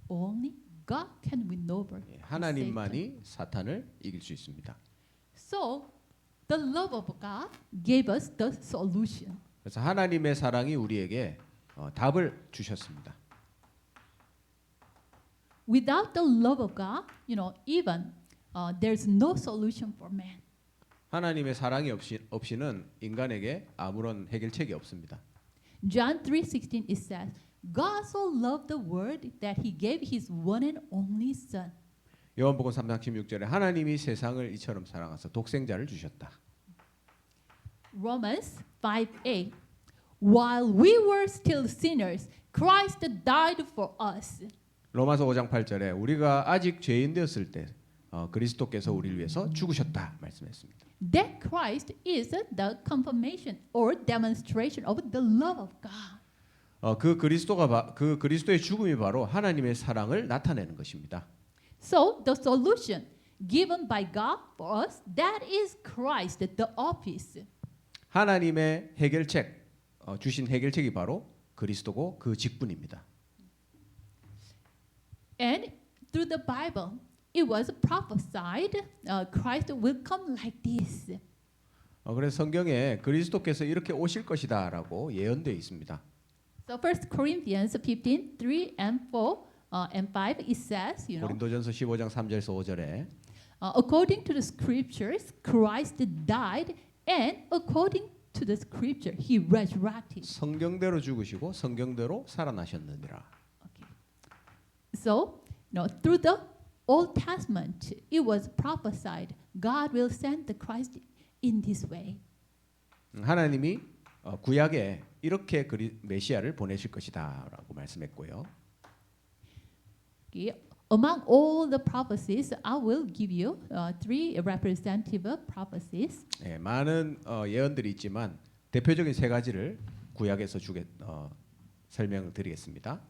only God can win over 예, Satan. 하나님만이 사탄을 이길 수 있습니다. So, the love of God gave us the solution. 그래서 하나님의 사랑이 우리에게 답을 주셨습니다. Without the love of God, even there's no solution for man. 하나님의 사랑이 없이는 인간에게 아무런 해결책이 없습니다. John 3:16 it says, God so loved the world that he gave his one and only son. 요한복음 3장 16절에 하나님이 세상을 이처럼 사랑하사 독생자를 주셨다. Romans 5:8 While we were still sinners, Christ died for us. 로마서 5장 8절에 우리가 아직 죄인 되었을 때 그리스도께서 우리를 위해서 죽으셨다 말씀했습니다. That Christ is the confirmation or demonstration of the love of God. 그 그리스도의 죽음이 바로 하나님의 사랑을 나타내는 것입니다. So the solution given by God for us, that is Christ, the office. 하나님의 해결책 주신 해결책이 바로 그리스도고 그 직분입니다. And through the Bible, it was prophesied Christ will come like this. 그래서 성경에 그리스도께서 이렇게 오실 것이다라고 예언되어 있습니다. So 1 Corinthians 15:3 and 4 and 5 it says, 고린도전서 15장 3절에서 5절에 according to the scriptures, Christ died, and according to the scripture, he resurrected. 성경대로 죽으시고 성경대로 살아나셨느니라. Okay. So, through the Old Testament, it was prophesied God will send the Christ in this way. 하나님이 구약에 이렇게 메시아를 보내실 것이다라고 말씀했고요. Okay. Among all the prophecies, I will give you three representative prophecies. 예, 많은 예언들이 있지만 대표적인 세 가지를 구약에서 설명을 드리겠습니다.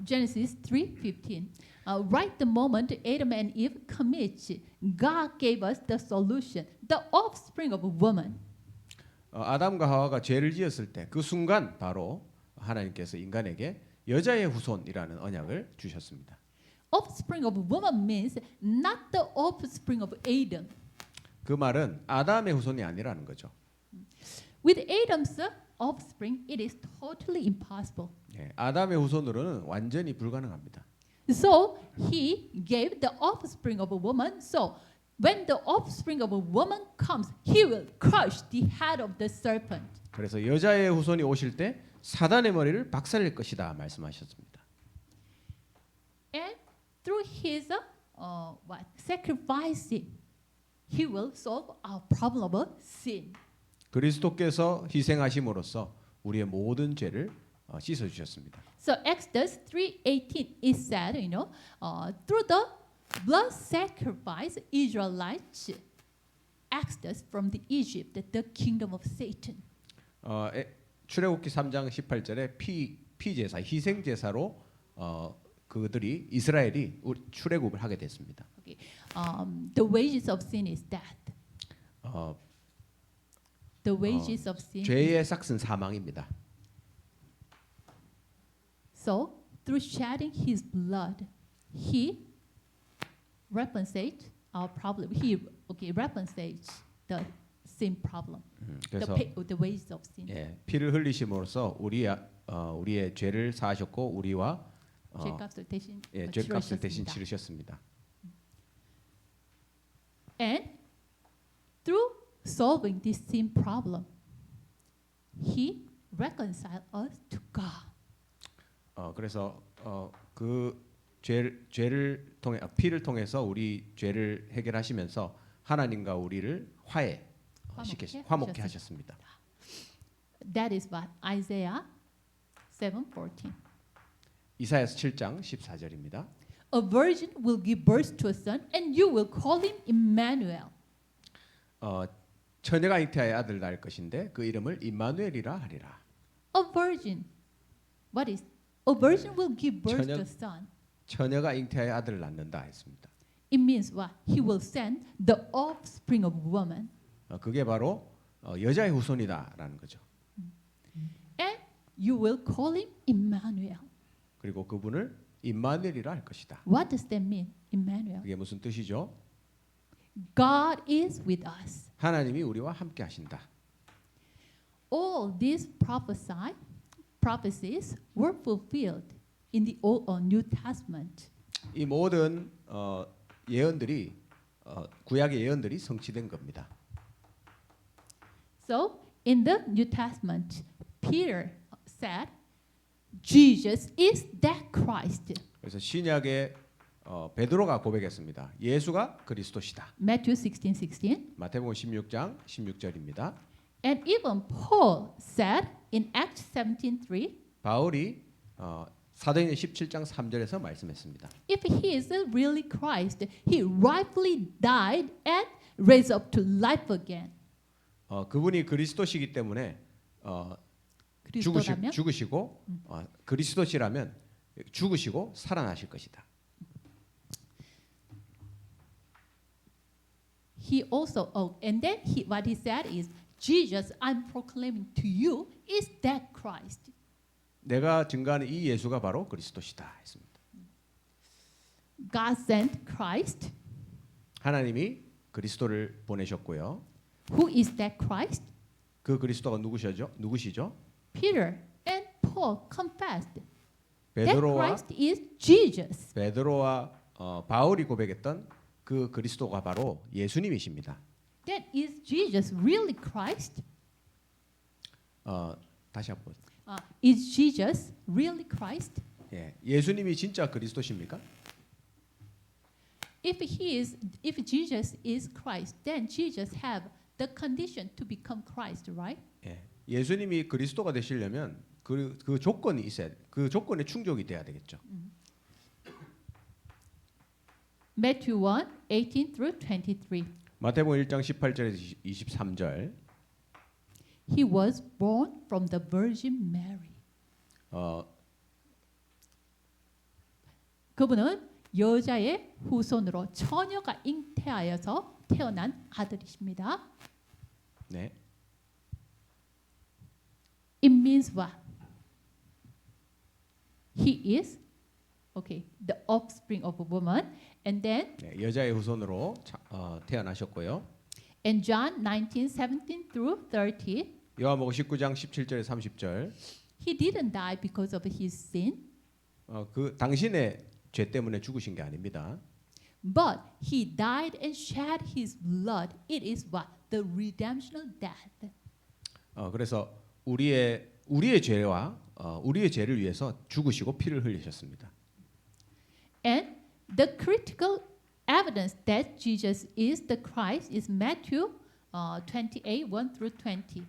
Genesis 3:15. Right the moment Adam and Eve commit, God gave us the solution, the offspring of a woman. 아담과 하와가 죄를 지었을 때 그 순간 바로 하나님께서 인간에게 여자의 후손이라는 언약을 주셨습니다. Offspring of a woman means not the offspring of Adam. 그 말은 아담의 후손이 아니라는 거죠. With Adam's offspring, it is totally impossible. 예, 아담의 후손으로는 완전히 불가능합니다. So he gave the offspring of a woman. So when the offspring of a woman comes, he will crush the head of the serpent. 그래서 여자의 후손이 오실 때 사단의 머리를 박살낼 것이다 말씀하셨습니다. And through his sacrificing, he will solve our problem of sin. 그리스도께서 희생하심으로써 우리의 모든 죄를 씻어 주셨습니다. So Exodus 3:18 it said, through the blood sacrifice, Israelites exodus from the Egypt, the kingdom of Satan. 출애굽기 3장 18절에 피 제사, 희생 제사로 그들이 이스라엘이 출애굽을 하게 됐습니다. Okay. The wages of sin is death. The wages of sin. 죄의 삭은 사망입니다. So through shedding his blood, he compensates our problem. He compensates the sin problem. 그래서 The wages of sin. 예, 피를 흘리심으로써 우리의 죄를 사하셨고 우리와 죄값을 대신 죄값을 대신 치르셨습니다. 치르셨습니다. And through solving this sin problem, he reconciled us to God. 그래서 그 죄를 통해 피를 통해서 우리 죄를 해결하시면서 하나님과 우리를 화목케 하셨습니다. That is what Isaiah 7:14. 이사야서 7장 14절입니다. A virgin will give birth to a son, and you will call him Emmanuel. 처녀가 잉태하여 아들 낳을 것인데 그 이름을 임마누엘이라 하리라. A virgin, what is? A virgin will give birth to a son. 처녀가 잉태하여 아들을 낳는다 했습니다. It means what? He will send the offspring of a woman, 그게 바로 여자의 후손이다라는 거죠. and you will call him Emmanuel. 그리고 그분을 임마누엘이라 할 것이다. What does that mean, Emmanuel? 그게 무슨 뜻이죠? God is with us. 하나님이 우리와 함께 하신다. All these prophecies were fulfilled in the Old or New Testament. 이 모든 예언들이 구약의 예언들이 성취된 겁니다. So in the New Testament, Peter said, Jesus is that Christ. 그래서 신약의 베드로가 고백했습니다. 예수가 그리스도시다. Matthew 16:16. 마태복음 16장 16절입니다. And even Paul said in Acts 17:3, 바울이 사도행전 17장 3절에서 말씀했습니다. if he is really Christ, he rightfully died and raised up to life again. 그분이 그리스도시기 때문에 그리스도라면 죽으시고 그리스도시라면 죽으시고 살아나실 것이다. He also and then what he said is, Jesus, I'm proclaiming to you is that Christ. 내가 증거하는 이 예수가 바로 그리스도시다 했습니다. God sent Christ. 하나님이 그리스도를 보내셨고요. Who is that Christ? 그 그리스도가 누구시죠? Peter and Paul confessed that 베드로와 Christ is Jesus. 바울이 고백했던 그 그리스도가 바로 예수님이십니다. That is Jesus really Christ? 다시 한번. Is Jesus really Christ? 예수님이 진짜 그리스도십니까? If Jesus is Christ, then Jesus have the condition to become Christ, right? 예수님이 그리스도가 되시려면 그 조건이 있어야 돼. 그 조건에 충족이 돼야 되겠죠. Matthew 1:18 through 23. 마태복음 1장 18절에서 23절. He was born from the Virgin Mary. 그분은 여자의 후손으로 처녀가 잉태하여서 태어난 아들이십니다. 네. It means what? He is the offspring of a woman, and then 여자의 후손으로 태어나셨고요. And John 19:17 through 30, 요한복음 19장 17절에 30절. he didn't die because of his sin, 그 당신의 죄 때문에 죽으신 게 아닙니다. but he died and shed his blood. It is what? The redemptional death. 그래서 우리의 죄와 우리의 죄를 위해서 죽으시고 피를 흘리셨습니다. And the critical evidence that Jesus is the Christ is Matthew 28, 1 through 20.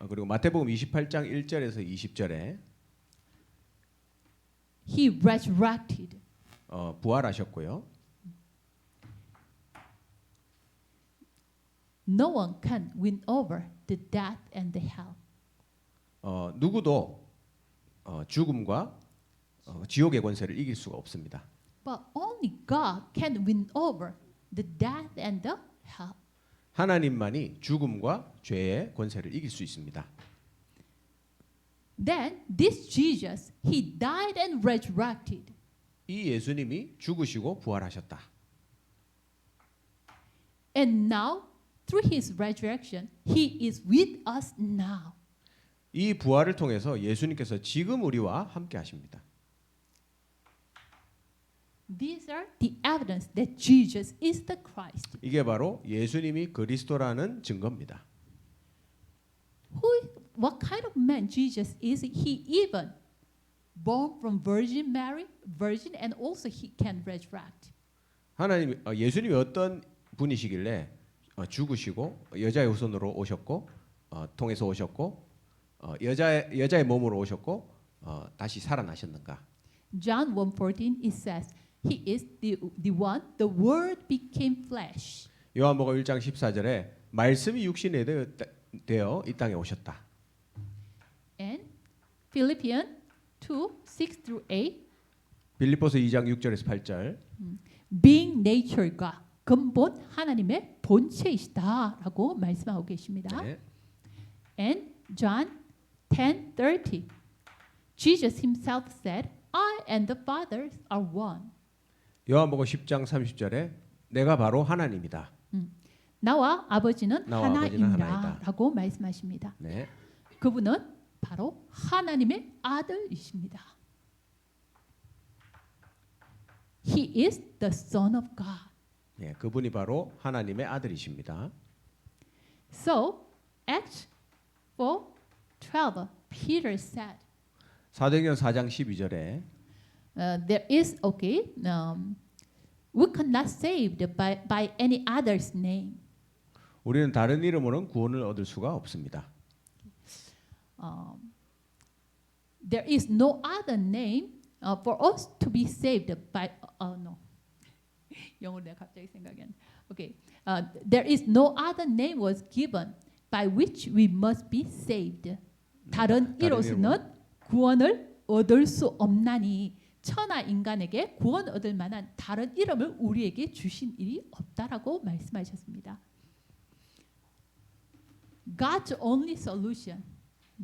그리고 마태복음 28장 1절에서 20절에 He resurrected. 부활하셨고요. No one can win over the death and the hell. 누구도 죽음과 지옥의 권세를 이길 수가 없습니다. But only God can win over the death and the hell. 하나님만이 죽음과 죄의 권세를 이길 수 있습니다. Then this Jesus, he died and resurrected. 이 예수님이 죽으시고 부활하셨다. And now through his resurrection, he is with us now. 이 부활을 통해서 예수님께서 지금 우리와 함께 하십니다. These are the evidence that Jesus is the Christ. 이게 바로 예수님이 그리스도라는 증거입니다. What kind of man Jesus is? He even born from Virgin Mary, virgin, and also he can resurrect. 예수님이 어떤 분이시길래 죽으시고 여자의 후손으로 오셨고 통해서 오셨고 여자의 몸으로 오셨고 다시 살아나셨는가? John 1:14 it says, He is the one, the Word became flesh. 요한복음 1장 14절에 말씀이 육신이 되어 이 땅에 오셨다. And Philippians 2:6 through 8, 빌립보서 2장 6절에서 8절. being nature가 근본 하나님의 본체이시다라고 말씀하고 계십니다. 네. And John 10:30, Jesus himself said, I and the Father are one. 요한복음 10장 30절에 내가 바로 하나님이다. 나와 아버지는 나와 아버지는 하나이다라고 말씀하십니다. 네. 그분은 바로 하나님의 아들이십니다. He is the Son of God. 네, 그분이 바로 하나님의 아들이십니다. So, Acts 4:12, Peter said, 사도행전 4장 12절에 there is we could not saved by any other's name. 우리는 다른 이름으로는 구원을 얻을 수가 없습니다. There is no other name for us to be saved by. No. 영어로 내가 갑자기 생각이 안 나. Okay. There is no other name was given by which we must be saved. 다른 이로서는 구원을 얻을 수 없나니 천하 인간에게 구원 얻을 만한 다른 이름을 우리에게 주신 일이 없다라고 말씀하셨습니다. God's only solution,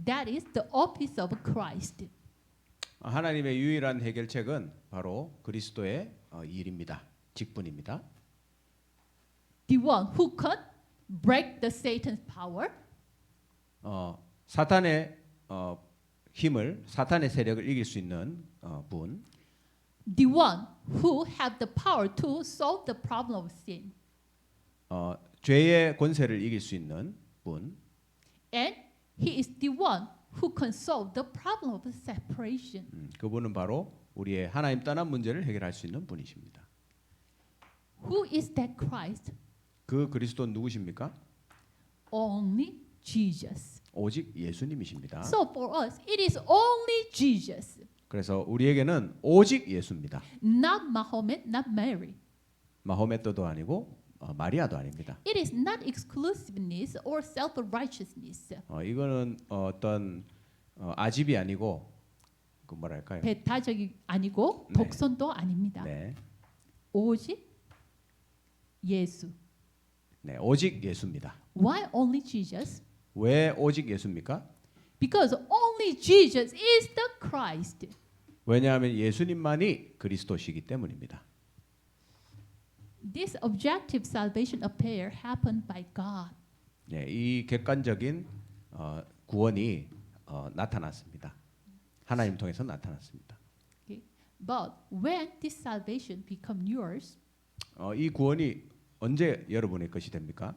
that is the office of Christ. 하나님의 유일한 해결책은 바로 그리스도의 일입니다. 직분입니다. The one who can break the Satan's power, 사탄의 힘을 사탄의 세력을 이길 수 있는 분. the one who have the power to solve the problem of sin, 죄의 권세를 이길 수 있는 분. and he is the one who can solve the problem of separation. 그분은 바로 우리의 하나님 떠난 문제를 해결할 수 있는 분이십니다. Who is that Christ? 그 그리스도는 누구십니까? Only Jesus. 오직 예수님이십니다. So for us, it is only Jesus, 그래서 우리에게는 오직 예수입니다. not Mahomet, not Mary. 마호메트도 아니고 마리아도 아닙니다. It is not exclusiveness or self-righteousness. 이거는 어떤 아집이 아니고 그 뭐랄까요? 배타적이 아니고 네. 독선도 아닙니다. 네, 오직 예수. 네, 오직 예수입니다. Why only Jesus? 왜 오직 예수입니까? Because only Jesus is the Christ. 왜냐하면 예수님만이 그리스도시기 때문입니다. this objective salvation affair happened by God. 예, 이 객관적인 구원이 나타났습니다. 하나님 통해서 나타났습니다. Okay. But when this salvation become yours, 이 구원이 언제 여러분의 것이 됩니까?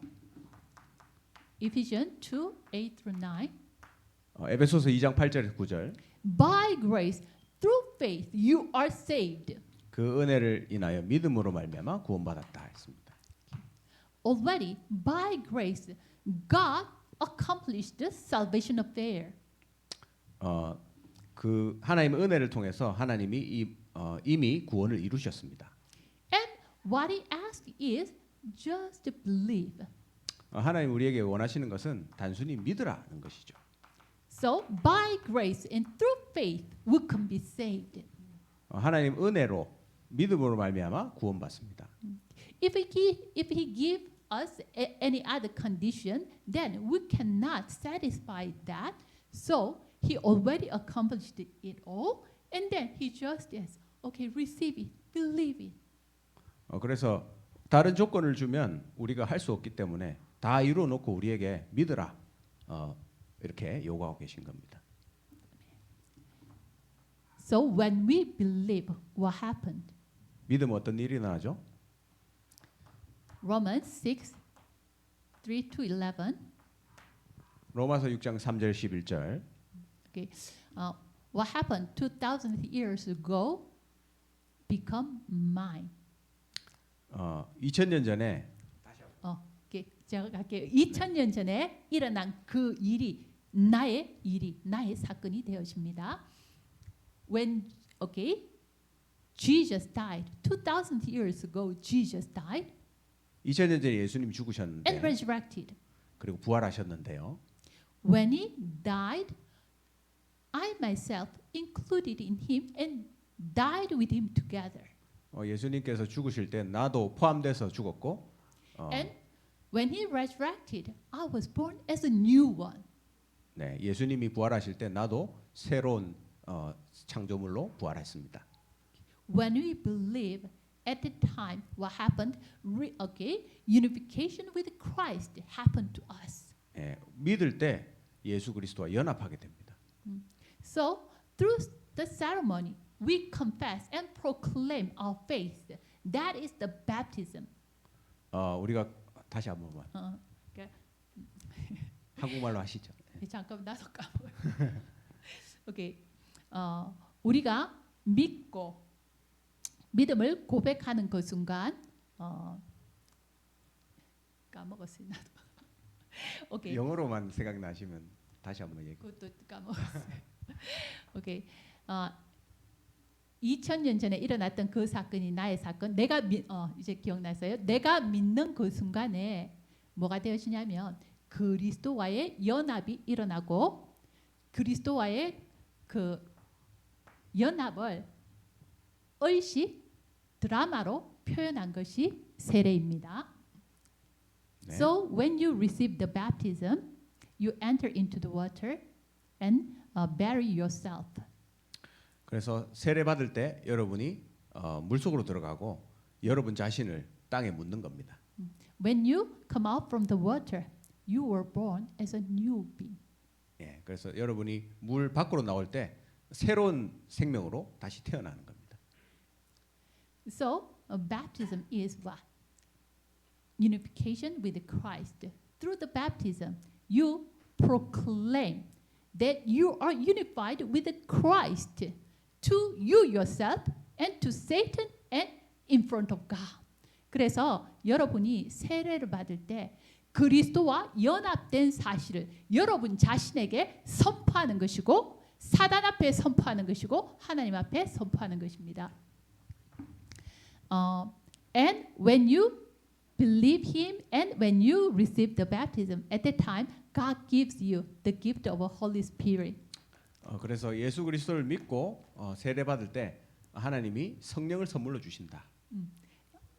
Ephesians 2:8-9. 에베소서 2장 8절 9절. By grace, through faith, you are saved. 그 은혜를 인하여 믿음으로 말미암아 구원받았다 했습니다. Already, by grace, God accomplished the salvation affair. 그 하나님의 은혜를 통해서 하나님이 이미 구원을 이루셨습니다. And what He asks is just to believe. 하나님 우리에게 원하시는 것은 단순히 믿으라는 것이죠. So, by grace and through faith, we can be saved. 하나님 은혜로 믿음으로 말미암아 구원받습니다. If He give us any other condition, then we cannot satisfy that. So He already accomplished it all, and then He just says, "Okay, receive it, believe it." 그래서 다른 조건을 주면 우리가 할 수 없기 때문에 다 이루어 놓고 우리에게 믿으라 이렇게 요구하고 계신 겁니다. So when we believe, what happened? 믿으면 어떤 일이 일어나죠? Romans 6:3-11. 로마서 6장 3절 11절. Okay, what happened 2,000 years ago become mine. 2000년 전에 Okay, 제가 갈게요. 2000년 전에 일어난 그 일이 나의 사건이 되어집니다. When Jesus died 2,000 years ago, Jesus died 2000년 전에 예수님 and 죽으셨는데 resurrected. 그리고 부활하셨는데요. When He died, I myself included in Him and died with Him together. 예수님께서 죽으실 때 나도 포함돼서 죽었고 And when He resurrected, I was born as a new one. 네, 예수님이 부활하실 때 나도 새로운 창조물로 부활했습니다. When we believe at the time what happened, unification with Christ happened to us. 예, 믿을 때 예수 그리스도와 연합하게 됩니다. So through the ceremony, we confess and proclaim our faith. That is the baptism. 우리가 다시 한 번만 한국말로 하시죠. 잠깐 나도 까먹어요. 오케이. 우리가 믿고 믿음을 고백하는 그 순간 까먹었어요. 나도. 오케이. 영어로만 생각나시면 다시 한번 얘기. 그것도 까먹었어요. 오케이. 2000년 전에 일어났던 그 사건이 나의 사건. 내가 이제 기억났어요. 내가 믿는 그 순간에 뭐가 되어지냐면 그리스도와의 연합이 일어나고 그리스도와의 그 연합을 의식 드라마로 표현한 것이 세례입니다. 네. So when you receive the baptism, you enter into the water and bury yourself. 그래서 세례 받을 때 여러분이 물속으로 들어가고 여러분 자신을 땅에 묻는 겁니다. When you come out from the water, you were born as a new being. 예, 그래서 여러분이 물 밖으로 나올 때 새로운 생명으로 다시 태어나는 겁니다. So baptism is what? Unification with Christ. Through the baptism, you proclaim that you are unified with Christ to you yourself and to Satan and in front of God. 그래서 여러분이 세례를 받을 때 그리스도와 연합된 사실을 여러분 자신에게 선포하는 것이고 사단 앞에 선포하는 것이고 하나님 앞에 선포하는 것입니다. And when you believe Him and when you receive the baptism, at that time God gives you the gift of a Holy Spirit. 그래서 예수 그리스도를 믿고 세례 받을 때 하나님이 성령을 선물로 주신다.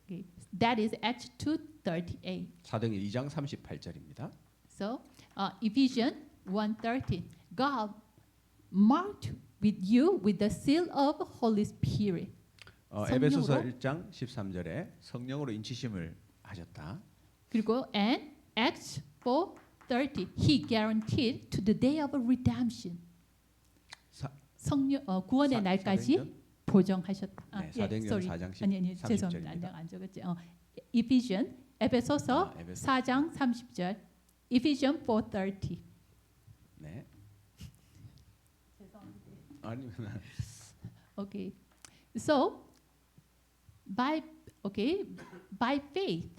Okay. That is Acts 2:38. 사도행전 2장 38절입니다. So Ephesians 1:13. God marked with you with the seal of Holy Spirit. 에베소서 성령으로. 1장 13절에 성령으로 인치심을 하셨다. 그리고 and Acts 4:30 He guaranteed to the day of redemption. 사- 성령 구원의 날까지 사도행전? 보정하셨다. 네, 사도행전 sorry. 4장 10, 아니 30절입니다. 죄송합니다. 안 적었지. Ephesians 에베소서 에베소. 4장 30절. Ephesians 4:30. 네. 아니면 Okay. So by faith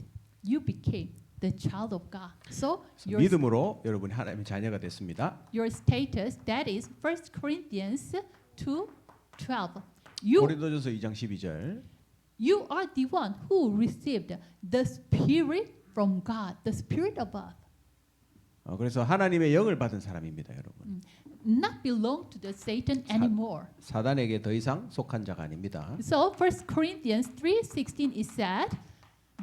you became the child of God. So 믿음으로 여러분이 하나님의 자녀가 됐습니다. your status that is 1 Corinthians 2:12. You 고린도전서 2장 12절. you are the one who received the spirit from God, the spirit above. 그래서 하나님의 영을 받은 사람입니다, 여러분. Not belong to the Satan anymore. 사단에게 더 이상 속한 자가 아닙니다. So 1 Corinthians 3:16 is said,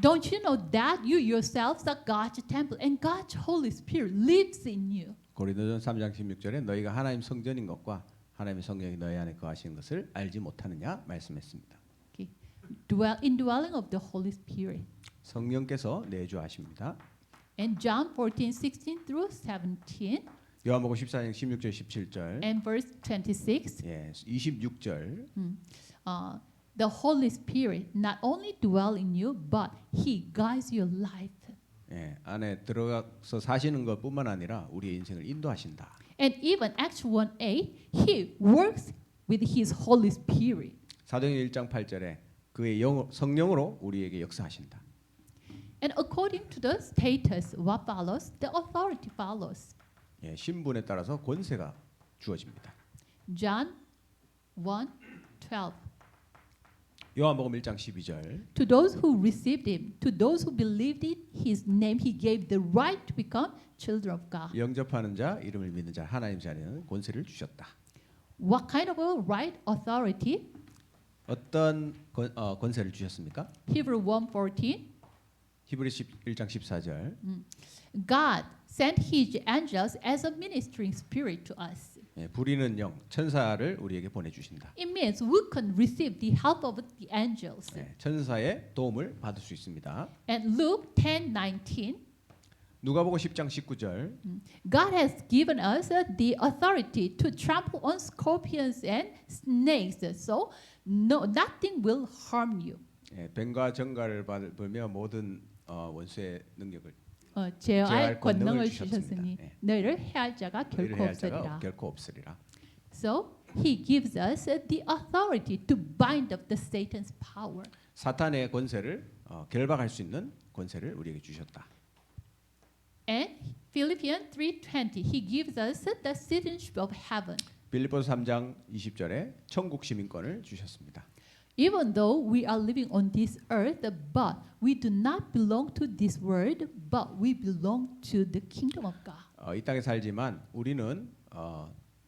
don't you know that you yourselves are God's temple and God's Holy Spirit lives in you? 고린도전 3장 16절에 너희가 하나님 성전인 것과 하나님의 성령이 너희 안에 거하시는 것을 알지 못하느냐 말씀했습니다. Okay. Indwelling of the Holy Spirit. 성령께서 내주하십니다. And John 14:16 through 17 요한복음 14장 16절 17절. and verse 26. 예, 26절. The Holy Spirit not only dwell in you, but He guides your life. 예, 안에 들어가서 사시는 것뿐만 아니라 우리의 인생을 인도하신다. And even Acts 1:8, He works with His Holy Spirit. 사도행전 1장 8절에 그의 성령으로 우리에게 역사하신다. And according to the status, what follows? The authority follows. 예, 신분에 따라서 권세가 주어집니다. John 1:12. 요한복음 1장 12절. To those who received Him, to those who believed in His name, He gave the right to become children of God. 영접하는 자, 이름을 믿는 자, 하나님 자녀는 권세를 주셨다. What kind of a right authority? 어떤 권세를 주셨습니까? Hebrew 1:14. 히브리 1장 14절. God sent His angels as a ministering spirit to us. 예, 부리는 영, 천사를 우리에게 보내주신다. It means we can receive the help of the angels. 예, 천사의 도움을 받을 수 있습니다. And Luke 10:19. 누가복음 10장 19절. God has given us the authority to trample on scorpions and snakes, so nothing will harm you. 예, 뱀과 정갈을 받으며 모든 원수의 능력을 제어할 권능을 주셨습니다. 주셨으니 예. 너희를 해할 자가 너희를 결코 해할 자가 없으리라. 결코 없으리라. So He gives us the authority to bind up the Satan's power. 사탄의 권세를 결박할 수 있는 권세를 우리에게 주셨다. And Philippians 3:20, He gives us the citizenship of heaven. 빌립보서 3장 20절에 천국 시민권을 주셨습니다. Even though we are living on this earth, but we do not belong to this world, but we belong to the kingdom of God. 이 땅에 살지만 우리는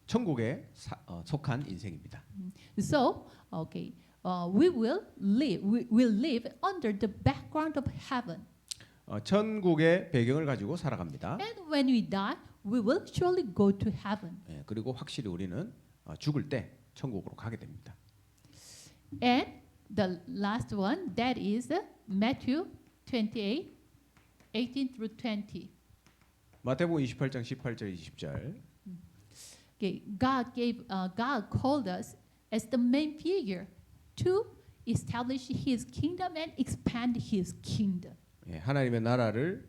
천국에 속한 인생입니다. So, we will live under the background of heaven. 천국의 배경을 가지고 살아갑니다. And when we die, we will surely go to heaven. 예, 그리고 확실히 우리는 죽을 때 천국으로 가게 됩니다. And the last one, that is Matthew 28:18 through 20. 마태복음 28장 18절 20절. God called us as the main figure to establish His kingdom and expand His kingdom. 예, 하나님의 나라를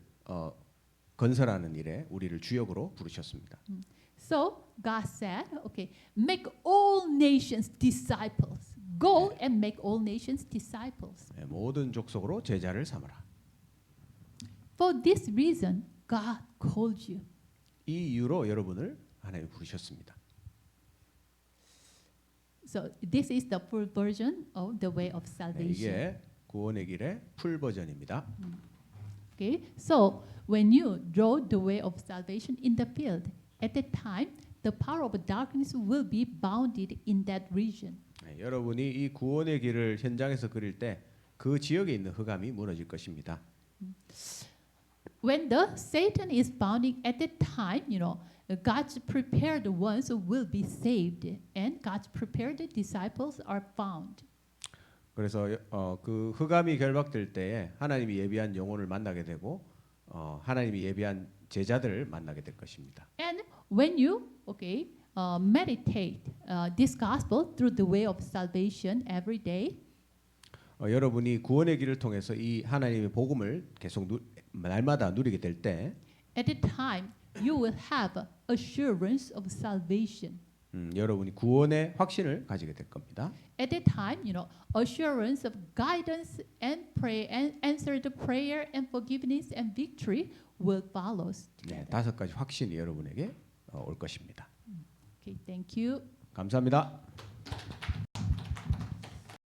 건설하는 일에 우리를 주역으로 부르셨습니다. So God said, make all nations disciples. Go and make all nations disciples. 예, 모든 족속으로 제자를 삼으라. For this reason, God called you. 이 이유로 여러분을 하나님이 부르셨습니다. So this is the full version of the way of 네, salvation. 이게 구원의 길의 풀 버전입니다. Okay, so when you draw the way of salvation in the field, at that time the power of darkness will be bounded in that region. 네, 여러분이 이 구원의 길을 현장에서 그릴 때 그 지역에 있는 흑암이 무너질 것입니다. When the Satan is bounding at that time, God's prepared ones will be saved, and God's prepared disciples are found. 그래서 그 흑암이 결박될 때에 하나님이 예비한 영혼을 만나게 되고 하나님이 예비한 제자들을 만나게 될 것입니다. And when you meditate this gospel through the way of salvation every day, 여러분이 구원의 길을 통해서 이 하나님의 복음을 계속 날마다 누리게 될 때 at that time you will have assurance of salvation. 여러분이 구원의 확신을 가지게 될 겁니다. At that time, assurance of guidance and pray and answered prayer and forgiveness and victory will follow us 네, together. 5가지 확신이 여러분에게 올 것입니다. Okay, thank you. 감사합니다.